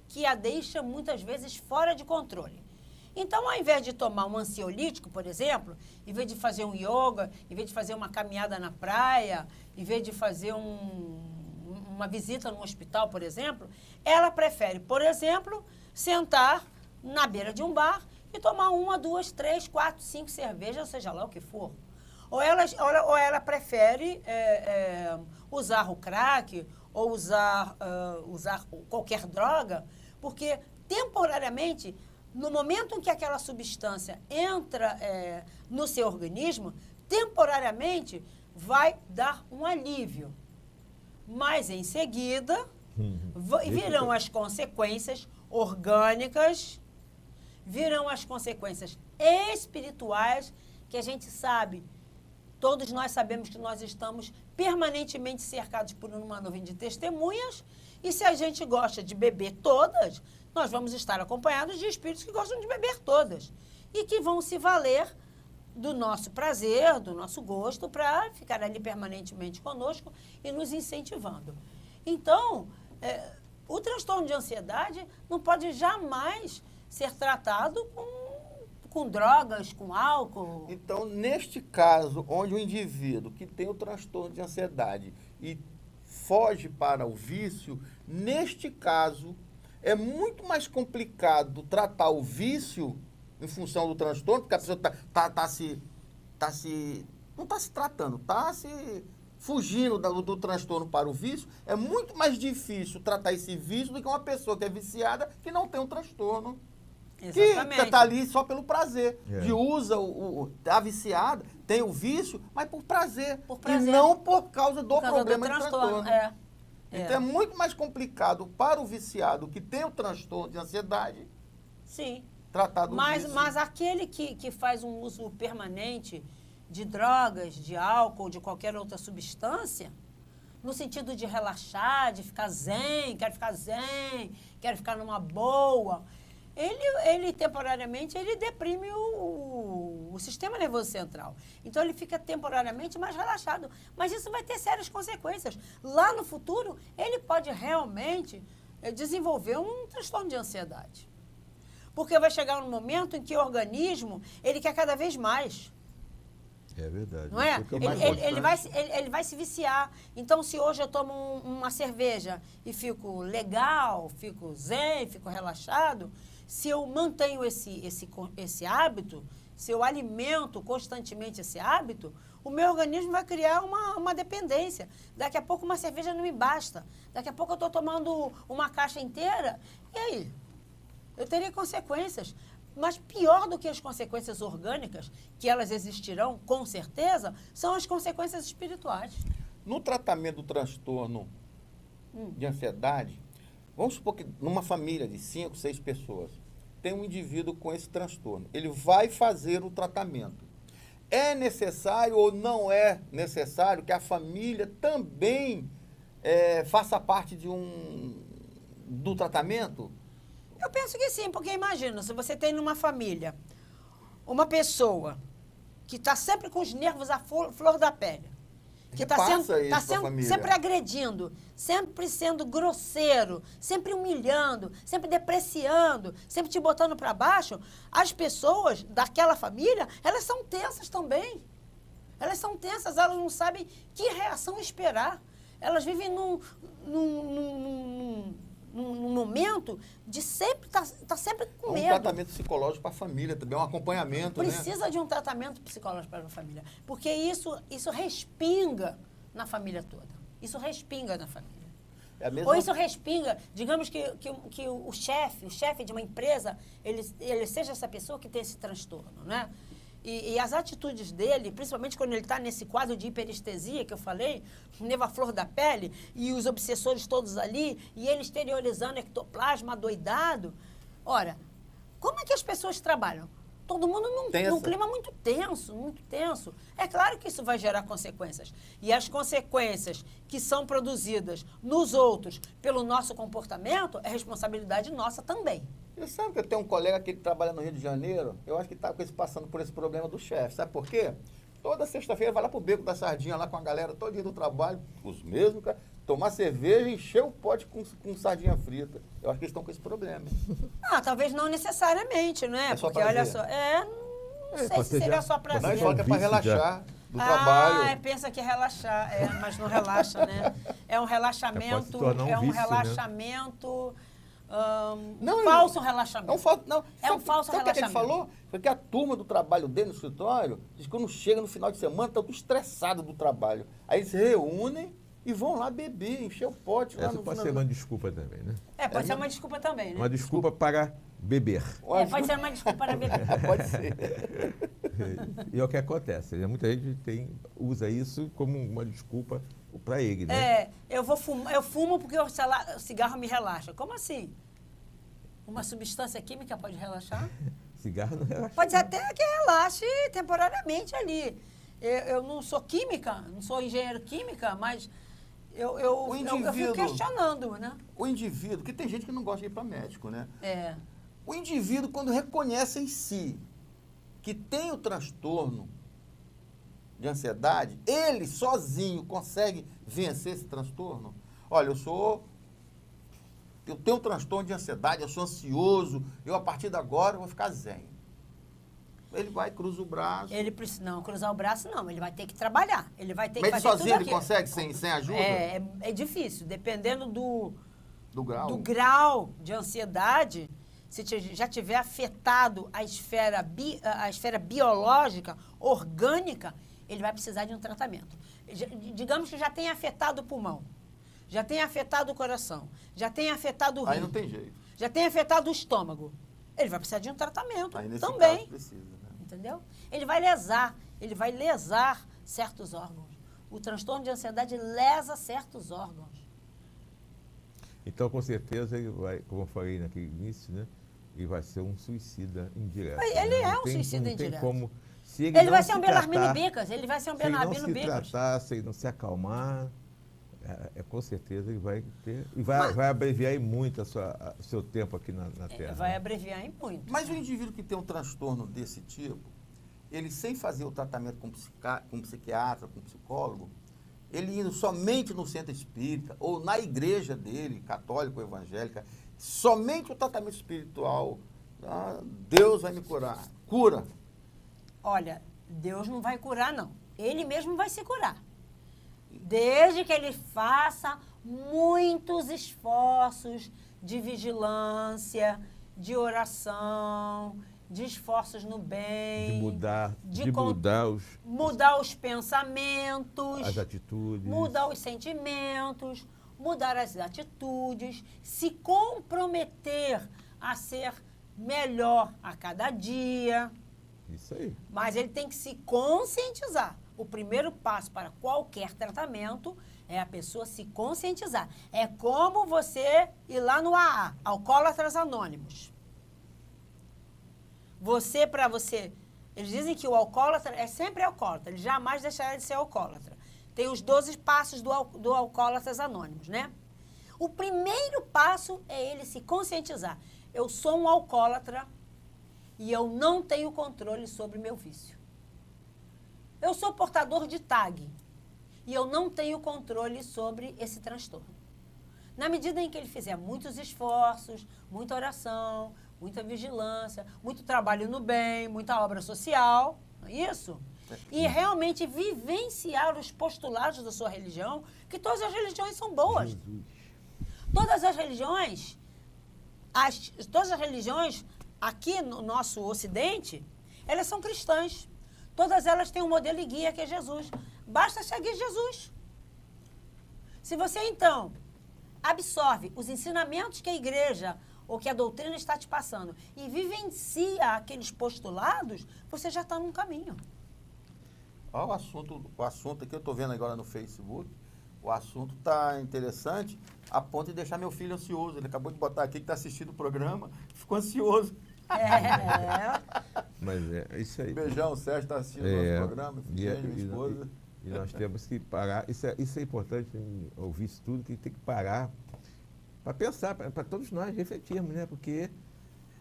que a deixa muitas vezes fora de controle. Então, ao invés de tomar um ansiolítico, por exemplo, em vez de fazer um yoga, em vez de fazer uma caminhada na praia, em vez de fazer uma visita no hospital, por exemplo, ela prefere, por exemplo, sentar na beira de um bar e tomar 1, 2, 3, 4, 5 cervejas, seja lá o que for. Ou ela prefere usar o crack ou usar qualquer droga, porque temporariamente, no momento em que aquela substância entra no seu organismo, temporariamente vai dar um alívio. Mas em seguida virão as consequências orgânicas, virão as consequências espirituais que a gente sabe, todos nós sabemos que nós estamos permanentemente cercados por uma nuvem de testemunhas, e se a gente gosta de beber todas, nós vamos estar acompanhados de espíritos que gostam de beber todas e que vão se valer do nosso prazer, do nosso gosto, para ficar ali permanentemente conosco e nos incentivando. Então, o transtorno de ansiedade não pode jamais ser tratado com drogas, com álcool. Então, neste caso, onde o indivíduo que tem o transtorno de ansiedade e foge para o vício, neste caso, é muito mais complicado tratar o vício em função do transtorno, porque a pessoa não está se tratando, está se fugindo do transtorno para o vício. É muito mais difícil tratar esse vício do que uma pessoa que é viciada que não tem um transtorno. Exatamente. Que está ali só pelo prazer. É. De usa, tá viciada, tem o vício, mas por prazer. Por prazer. E não por causa do Por causa problema do de transtorno. Então é muito mais complicado para o viciado que tem o transtorno de ansiedade Sim. tratar do vício. Mas aquele que faz um uso permanente de drogas, de álcool, de qualquer outra substância, no sentido de relaxar, de ficar zen, quero ficar numa boa, ele temporariamente, ele deprime o sistema nervoso central. Então, ele fica temporariamente mais relaxado. Mas isso vai ter sérias consequências. Lá no futuro, ele pode realmente desenvolver um transtorno de ansiedade. Porque vai chegar um momento em que o organismo, ele quer cada vez mais. É verdade. Não é? Isso que é o mais importante. Ele vai se viciar. Então, se hoje eu tomo uma cerveja e fico legal, fico zen, fico relaxado, se eu mantenho esse hábito, se eu alimento constantemente esse hábito, o meu organismo vai criar uma dependência. Daqui a pouco uma cerveja não me basta. Daqui a pouco eu estou tomando uma caixa inteira. E aí? Eu teria consequências. Mas pior do que as consequências orgânicas, que elas existirão com certeza, são as consequências espirituais. No tratamento do transtorno de ansiedade, vamos supor que numa família de 5, 6 pessoas, tem um indivíduo com esse transtorno. Ele vai fazer o tratamento. É necessário ou não é necessário que a família também faça parte do tratamento? Eu penso que sim, porque imagina, se você tem numa família uma pessoa que está sempre com os nervos à flor da pele, que está sempre agredindo, sempre sendo grosseiro, sempre humilhando, sempre depreciando, sempre te botando para baixo, as pessoas daquela família, elas são tensas também. Elas são tensas, elas não sabem que reação esperar. Elas vivem num momento de sempre tá sempre com medo. Um tratamento psicológico para a família também, um acompanhamento, Precisa de um tratamento psicológico para a família, porque isso respinga na família toda. Isso respinga na família. Ou isso respinga, digamos que o chefe de uma empresa, ele seja essa pessoa que tem esse transtorno, né? E as atitudes dele, principalmente quando ele está nesse quadro de hiperestesia que eu falei, nervo à flor da pele, e os obsessores todos ali, e ele exteriorizando ectoplasma, adoidado. Ora, como é que as pessoas trabalham? Todo mundo num clima muito tenso, muito tenso. É claro que isso vai gerar consequências. E as consequências que são produzidas nos outros pelo nosso comportamento é responsabilidade nossa também. Você sabe que eu tenho um colega que trabalha no Rio de Janeiro, eu acho que está passando por esse problema do chefe. Sabe por quê? Toda sexta-feira vai lá pro Beco da Sardinha, lá com a galera, todo dia do trabalho, os mesmos, cara, tomar cerveja e encher o pote com sardinha frita. Eu acho que eles estão com esse problema. Talvez não necessariamente, né? Porque olha só, não sei se seria só prazer. Não, ele fala que é para relaxar do trabalho. Pensa que é relaxar, mas não relaxa, né? É um relaxamento, relaxamento... falso relaxamento. É um falso relaxamento. Sabe o que ele falou? Porque a turma do trabalho dele no escritório diz que quando chega no final de semana, estão tudo estressados do trabalho. Aí eles se reúnem e vão lá beber, encher o pote. Essa pode ser uma desculpa também, né? Pode ser uma desculpa também, né? Uma desculpa para beber. Pode ser uma desculpa para beber. Pode ser. E é o que acontece. Muita gente usa isso como uma desculpa para ele, né? Eu fumo porque o cigarro me relaxa. Como assim? Uma substância química pode relaxar? Cigarro não relaxa. Pode ser até que relaxe temporariamente ali. Eu não sou química, não sou engenheiro química, mas eu fico questionando, né? O indivíduo, que tem gente que não gosta de ir para médico, né? É. O indivíduo, quando reconhece em si que tem o transtorno de ansiedade, ele sozinho consegue vencer esse transtorno? Olha, eu tenho um transtorno de ansiedade, eu sou ansioso, eu a partir de agora vou ficar zen. Ele vai, cruza o braço. Ele precisa, não, cruzar o braço não, ele vai ter que trabalhar. Ele vai ter Mas que ele fazer sozinho tudo ele aquilo. consegue, sem ajuda? É difícil, dependendo do grau. de ansiedade, se já tiver afetado a esfera biológica, orgânica, ele vai precisar de um tratamento. Digamos que já tenha afetado o pulmão, já tenha afetado o coração, já tenha afetado o rim. Aí não tem jeito. Já tenha afetado o estômago. Ele vai precisar de um tratamento Aí nesse também. caso precisa, né? Entendeu? Ele vai lesar certos órgãos. O transtorno de ansiedade lesa certos órgãos. Então, com certeza, ele vai, como eu falei naquele início, né? Ele vai ser um suicida indireto. Mas ele né? é um suicida indireto. Não tem como... Se ele Ele não vai se ser um tratar, Belarmino Bicas. Ele vai ser um se ele não Belarmino se Bicas. tratar, se ele não se acalmar, com certeza ele vai ter... E vai abreviar em muito o seu tempo aqui na Terra. Vai né? abreviar em muito. Mas o indivíduo que tem um transtorno desse tipo, ele sem fazer o tratamento com psiquiatra, com psicólogo, ele indo somente no centro espírita ou na igreja dele, católica ou evangélica, somente o tratamento espiritual, Deus vai me curar. Cura. Olha, Deus não vai curar, não. Ele mesmo vai se curar. Desde que ele faça muitos esforços de vigilância, de oração, de esforços no bem. De mudar os pensamentos. as atitudes. Mudar os sentimentos, mudar as atitudes, se comprometer a ser melhor a cada dia. Isso aí. Mas ele tem que se conscientizar. O primeiro passo para qualquer tratamento é a pessoa se conscientizar. É como você ir lá no AA, Alcoólatras Anônimos. Eles dizem que o alcoólatra é sempre alcoólatra, ele jamais deixará de ser alcoólatra. Tem os 12 passos do Alcoólatras Anônimos, né? O primeiro passo é ele se conscientizar. Eu sou um alcoólatra e eu não tenho controle sobre meu vício. Eu sou portador de TAG e eu não tenho controle sobre esse transtorno. Na medida em que ele fizer muitos esforços, muita oração, muita vigilância, muito trabalho no bem, muita obra social, não é isso? E realmente vivenciar os postulados da sua religião, que todas as religiões são boas. Jesus. Todas as religiões aqui no nosso Ocidente, elas são cristãs. Todas elas têm um modelo e guia que é Jesus. Basta seguir Jesus. Se você, então, absorve os ensinamentos que a igreja ou que a doutrina está te passando e vivencia aqueles postulados, você já está num caminho. Olha o assunto aqui, eu estou vendo agora no Facebook, o assunto está interessante, a ponto de deixar meu filho ansioso. Ele acabou de botar aqui que está assistindo o programa, ficou ansioso. Mas é isso aí. Beijão, o Sérgio está assistindo o nosso programa, minha esposa. E nós temos que parar. Isso é importante, ouvir isso tudo, que tem que parar para pensar, para todos nós refletirmos, né? Porque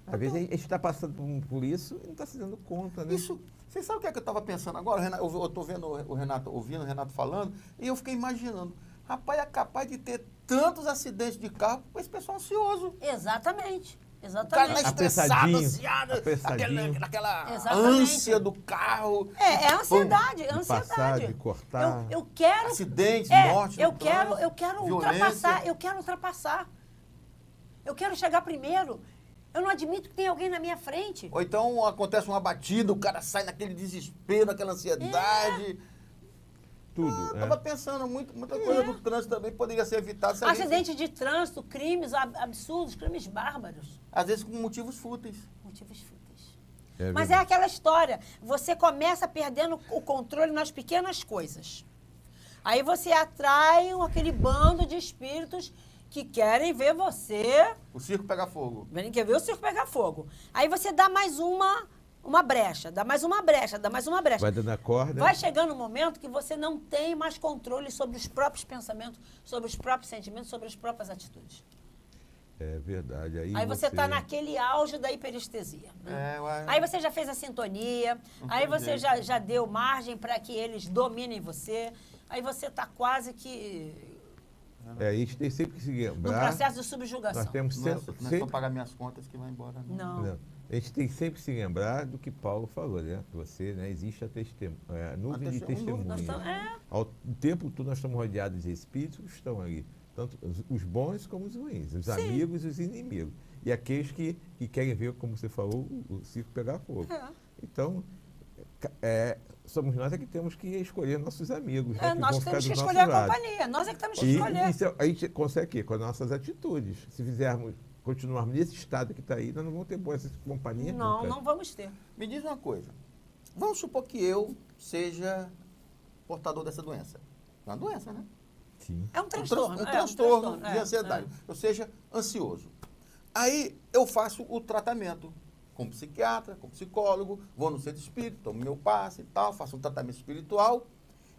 às vezes a gente está passando por isso e não está se dando conta, né? Isso, você sabe o que é que eu estava pensando agora? Eu estou vendo ouvindo o Renato falando, e eu fiquei imaginando, rapaz, é capaz de ter tantos acidentes de carro com esse pessoal ansioso. Exatamente. O cara tá estressado, ansiado, aquela ânsia do carro. É ansiedade, é ansiedade. Passar, de cortar. Eu quero... Acidentes, morte. Eu quero ultrapassar. Eu quero chegar primeiro. Eu não admito que tem alguém na minha frente. Ou então acontece uma batida, o cara sai naquele desespero, naquela ansiedade. Tudo. Eu estava pensando, muita coisa do trânsito também poderia ser evitada. Acidente de trânsito, crimes absurdos, crimes bárbaros. Às vezes com motivos fúteis. Motivos fúteis. Mas é aquela história, você começa perdendo o controle nas pequenas coisas. Aí você atrai aquele bando de espíritos que querem ver você... O circo pega fogo. Quer ver o circo pegar fogo. Aí você dá mais uma brecha, dá mais uma brecha, dá mais uma brecha. Vai dando a corda. Vai chegando um momento que você não tem mais controle sobre os próprios pensamentos, sobre os próprios sentimentos, sobre as próprias atitudes. É verdade. Aí você está naquele auge da hiperestesia. Né? Ué. Aí você já fez a sintonia, aí você já deu margem para que eles dominem você, aí você está quase que a gente tem sempre que se no lembrar. processo de subjugação. Nós temos Não é sempre, só pagar minhas contas que vai embora. Não. Não. A gente tem que sempre se lembrar do que Paulo falou, né? Que você, né, existe a nuvem de testemunhas. Ao tempo todo nós estamos rodeados de espíritos que estão ali. Tanto os bons como os ruins, os amigos e os inimigos. E aqueles que querem ver, como você falou, o circo pegar fogo. Então, somos nós que temos que escolher nossos amigos. Né, nós temos que escolher a companhia, nós é que temos que escolher. Isso a gente consegue o quê? Com as nossas atitudes. Se continuarmos nesse estado que está aí, nós não vamos ter boa companhia. Não vamos ter. Me diz uma coisa. Vamos supor que eu seja portador dessa doença. É uma doença, né? Sim. É um transtorno. Um transtorno de ansiedade. Eu seja ansioso. Aí eu faço o tratamento com psiquiatra, com psicólogo, vou no centro espírita, tomo meu passe e tal, faço um tratamento espiritual.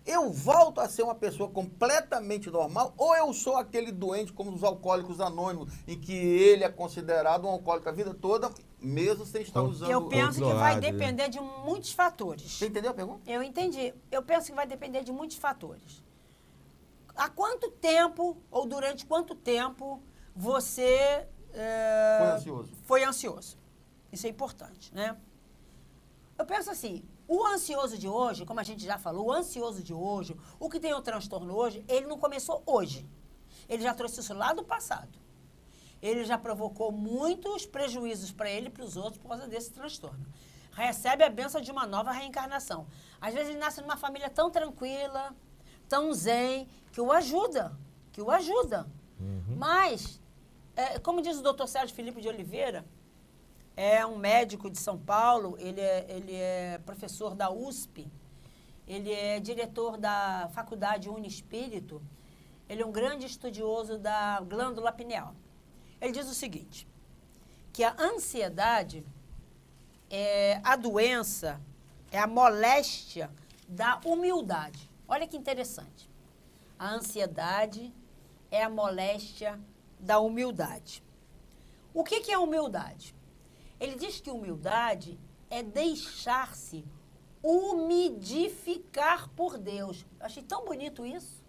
Eu volto a ser uma pessoa completamente normal ou eu sou aquele doente como os alcoólicos anônimos, em que ele é considerado um alcoólico a vida toda, mesmo sem estar usando... Eu penso que vai depender de muitos fatores. Você entendeu a pergunta? Eu entendi. Eu penso que vai depender de muitos fatores. Há quanto tempo, ou durante quanto tempo, você foi ansioso? Isso é importante, né? Eu penso assim, o ansioso de hoje, como a gente já falou, o ansioso de hoje, o que tem o transtorno hoje, ele não começou hoje. Ele já trouxe isso lá do passado. Ele já provocou muitos prejuízos para ele e para os outros por causa desse transtorno. Recebe a bênção de uma nova reencarnação. Às vezes ele nasce numa família tão tranquila, tão zen, que o ajuda. Mas, como diz o doutor Sérgio Filipe de Oliveira, é um médico de São Paulo, ele é professor da USP, ele é diretor da Faculdade Uniespírito, ele é um grande estudioso da glândula pineal. Ele diz o seguinte, que a ansiedade é a doença, é a moléstia da humildade. Olha que interessante. A ansiedade é a moléstia da humildade. O que é humildade? Ele diz que humildade é deixar-se umidificar por Deus. Eu achei tão bonito isso.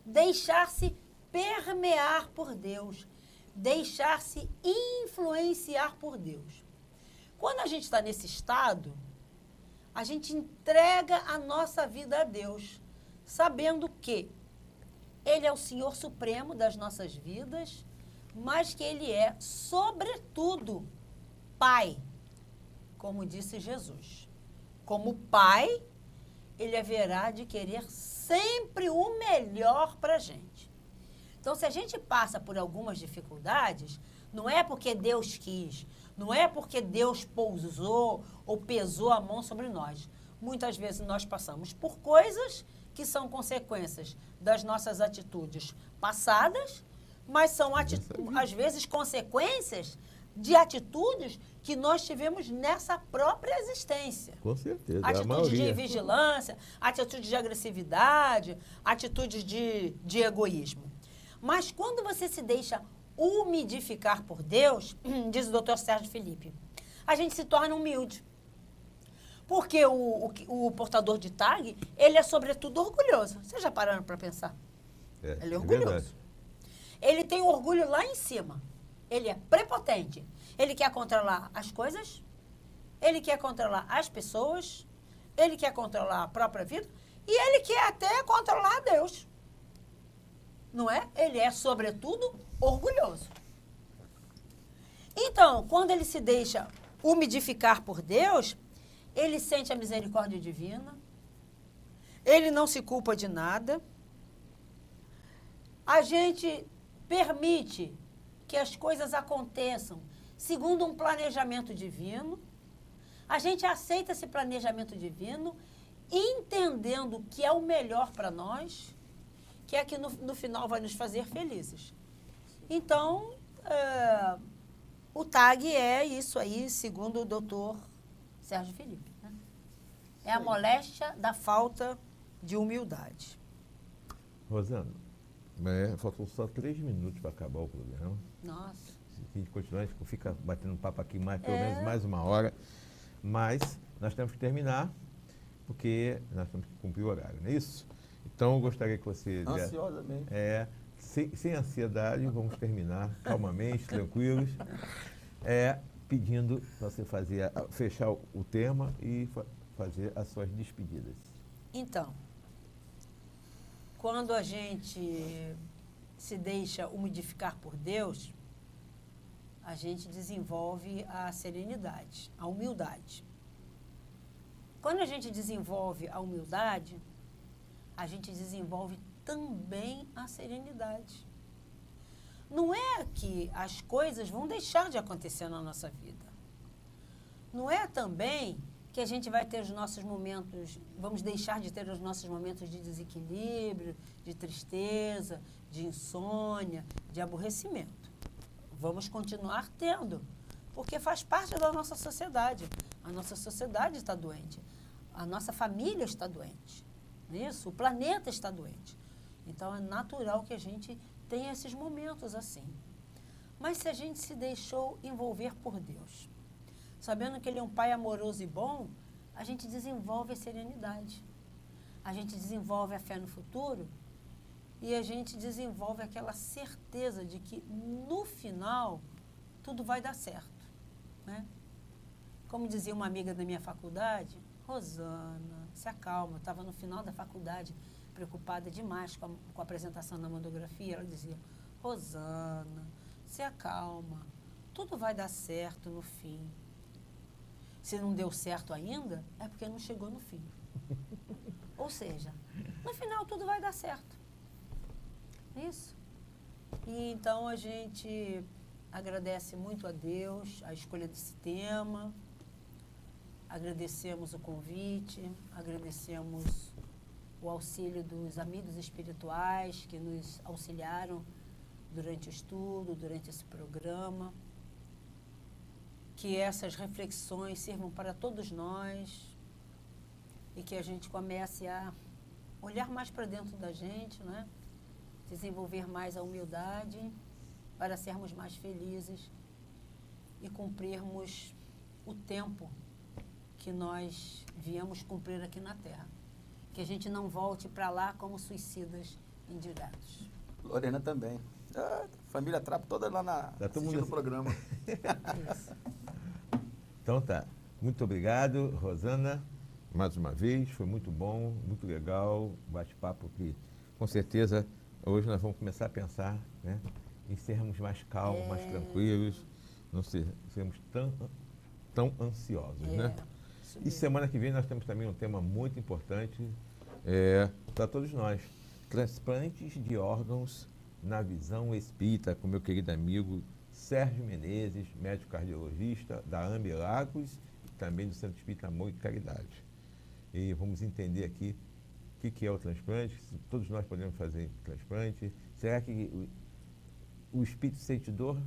Deixar-se permear por Deus. Deixar-se influenciar por Deus. Quando a gente está nesse estado, a gente entrega a nossa vida a Deus, sabendo que Ele é o Senhor Supremo das nossas vidas, mas que Ele é, sobretudo, Pai, como disse Jesus. Como Pai, Ele haverá de querer sempre o melhor para a gente. Então, se a gente passa por algumas dificuldades, não é porque Deus quis, não é porque Deus pousou ou pesou a mão sobre nós. Muitas vezes nós passamos por coisas que são consequências das nossas atitudes passadas, mas são, às vezes, consequências de atitudes que nós tivemos nessa própria existência. Com certeza. Atitudes de vigilância, atitudes de agressividade, atitudes de egoísmo. Mas quando você se deixa umidificar por Deus, diz o doutor Sérgio Filipe, a gente se torna humilde. Porque o portador de tag, ele é sobretudo orgulhoso. Vocês já pararam para pensar? Ele é orgulhoso. Ele tem o orgulho lá em cima. Ele é prepotente. Ele quer controlar as coisas, ele quer controlar as pessoas, ele quer controlar a própria vida e ele quer até controlar Deus. Não é? Ele é, sobretudo, orgulhoso. Então, quando ele se deixa umidificar por Deus, ele sente a misericórdia divina, ele não se culpa de nada, a gente permite que as coisas aconteçam segundo um planejamento divino, a gente aceita esse planejamento divino, entendendo que é o melhor para nós, que é que no final vai nos fazer felizes. Então, o TAG é isso aí, segundo o doutor Sérgio Felipe. Né? É a moléstia da falta de humildade. Rosana, faltam só 3 minutos para acabar o programa. Nossa. Se a gente continuar, a gente fica batendo papo aqui pelo menos mais 1 hora. Mas nós temos que terminar, porque nós temos que cumprir o horário, não é isso? Então, eu gostaria que você... Ansiosamente. Sem ansiedade, vamos terminar calmamente, tranquilos, pedindo para você fechar o tema e fazer as suas despedidas. Então, quando a gente se deixa umidificar por Deus, a gente desenvolve a serenidade, a humildade. Quando a gente desenvolve a humildade, a gente desenvolve também a serenidade. Não é que as coisas vão deixar de acontecer na nossa vida. Não é também que a gente vai ter os nossos momentos, vamos deixar de ter os nossos momentos de desequilíbrio, de tristeza, de insônia, de aborrecimento. Vamos continuar tendo, porque faz parte da nossa sociedade. A nossa sociedade está doente, a nossa família está doente, isso, o planeta está doente. Então, é natural que a gente tenha esses momentos assim. Mas se a gente se deixou envolver por Deus, sabendo que Ele é um Pai amoroso e bom, a gente desenvolve a serenidade. A gente desenvolve a fé no futuro e a gente desenvolve aquela certeza de que, no final, tudo vai dar certo. Né? Como dizia uma amiga da minha faculdade, Rosana, se acalma. Eu estava no final da faculdade, preocupada demais com a apresentação da mamografia. Ela dizia, Rosana, se acalma, tudo vai dar certo no fim. Se não deu certo ainda, é porque não chegou no fim. Ou seja, no final tudo vai dar certo. Isso. E então a gente agradece muito a Deus a escolha desse tema, agradecemos o convite, agradecemos o auxílio dos amigos espirituais que nos auxiliaram durante o estudo, durante esse programa. Que essas reflexões sirvam para todos nós e que a gente comece a olhar mais para dentro da gente, né? Desenvolver mais a humildade para sermos mais felizes e cumprirmos o tempo que nós viemos cumprir aqui na Terra. Que a gente não volte para lá como suicidas indiretos. Lorena também. Família Trapo toda lá assistindo o programa. Isso. Então tá. Muito obrigado, Rosana, mais uma vez. Foi muito bom, muito legal, bate-papo que, com certeza, hoje nós vamos começar a pensar, né, em sermos mais calmos, mais tranquilos, não sermos tão ansiosos, né? E semana que vem nós temos também um tema muito importante para todos nós. Transplantes de órgãos na visão espírita, com meu querido amigo Sérgio Menezes, médico cardiologista da AMB Lagos e também do Centro Espírita Amor e Caridade. E vamos entender aqui o que é o transplante, se todos nós podemos fazer transplante. Será que o espírito sente dor?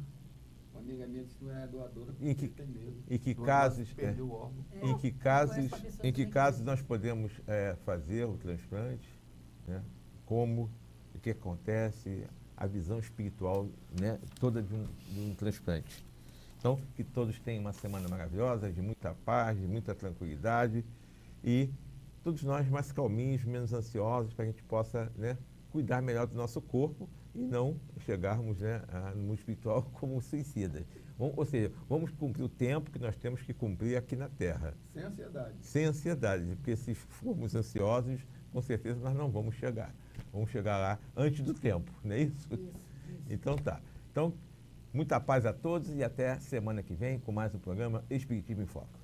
Uma amiga minha disse que não é doadora Em porque tem medo. Em que casos, Perdeu o órgão. em que casos nós podemos fazer o transplante? Né? Como, o que acontece, a visão espiritual, né, toda de um transplante. Então, que todos tenham uma semana maravilhosa, de muita paz, de muita tranquilidade e todos nós mais calminhos, menos ansiosos, para que a gente possa, né, cuidar melhor do nosso corpo e não chegarmos, né, no mundo espiritual como suicidas. Ou seja, vamos cumprir o tempo que nós temos que cumprir aqui na Terra. Sem ansiedade. Sem ansiedade, porque se formos ansiosos, com certeza nós não vamos chegar. Vamos chegar lá antes do tempo, não é isso? Isso. Então tá. Então, muita paz a todos e até semana que vem com mais um programa Espiritismo em Foco.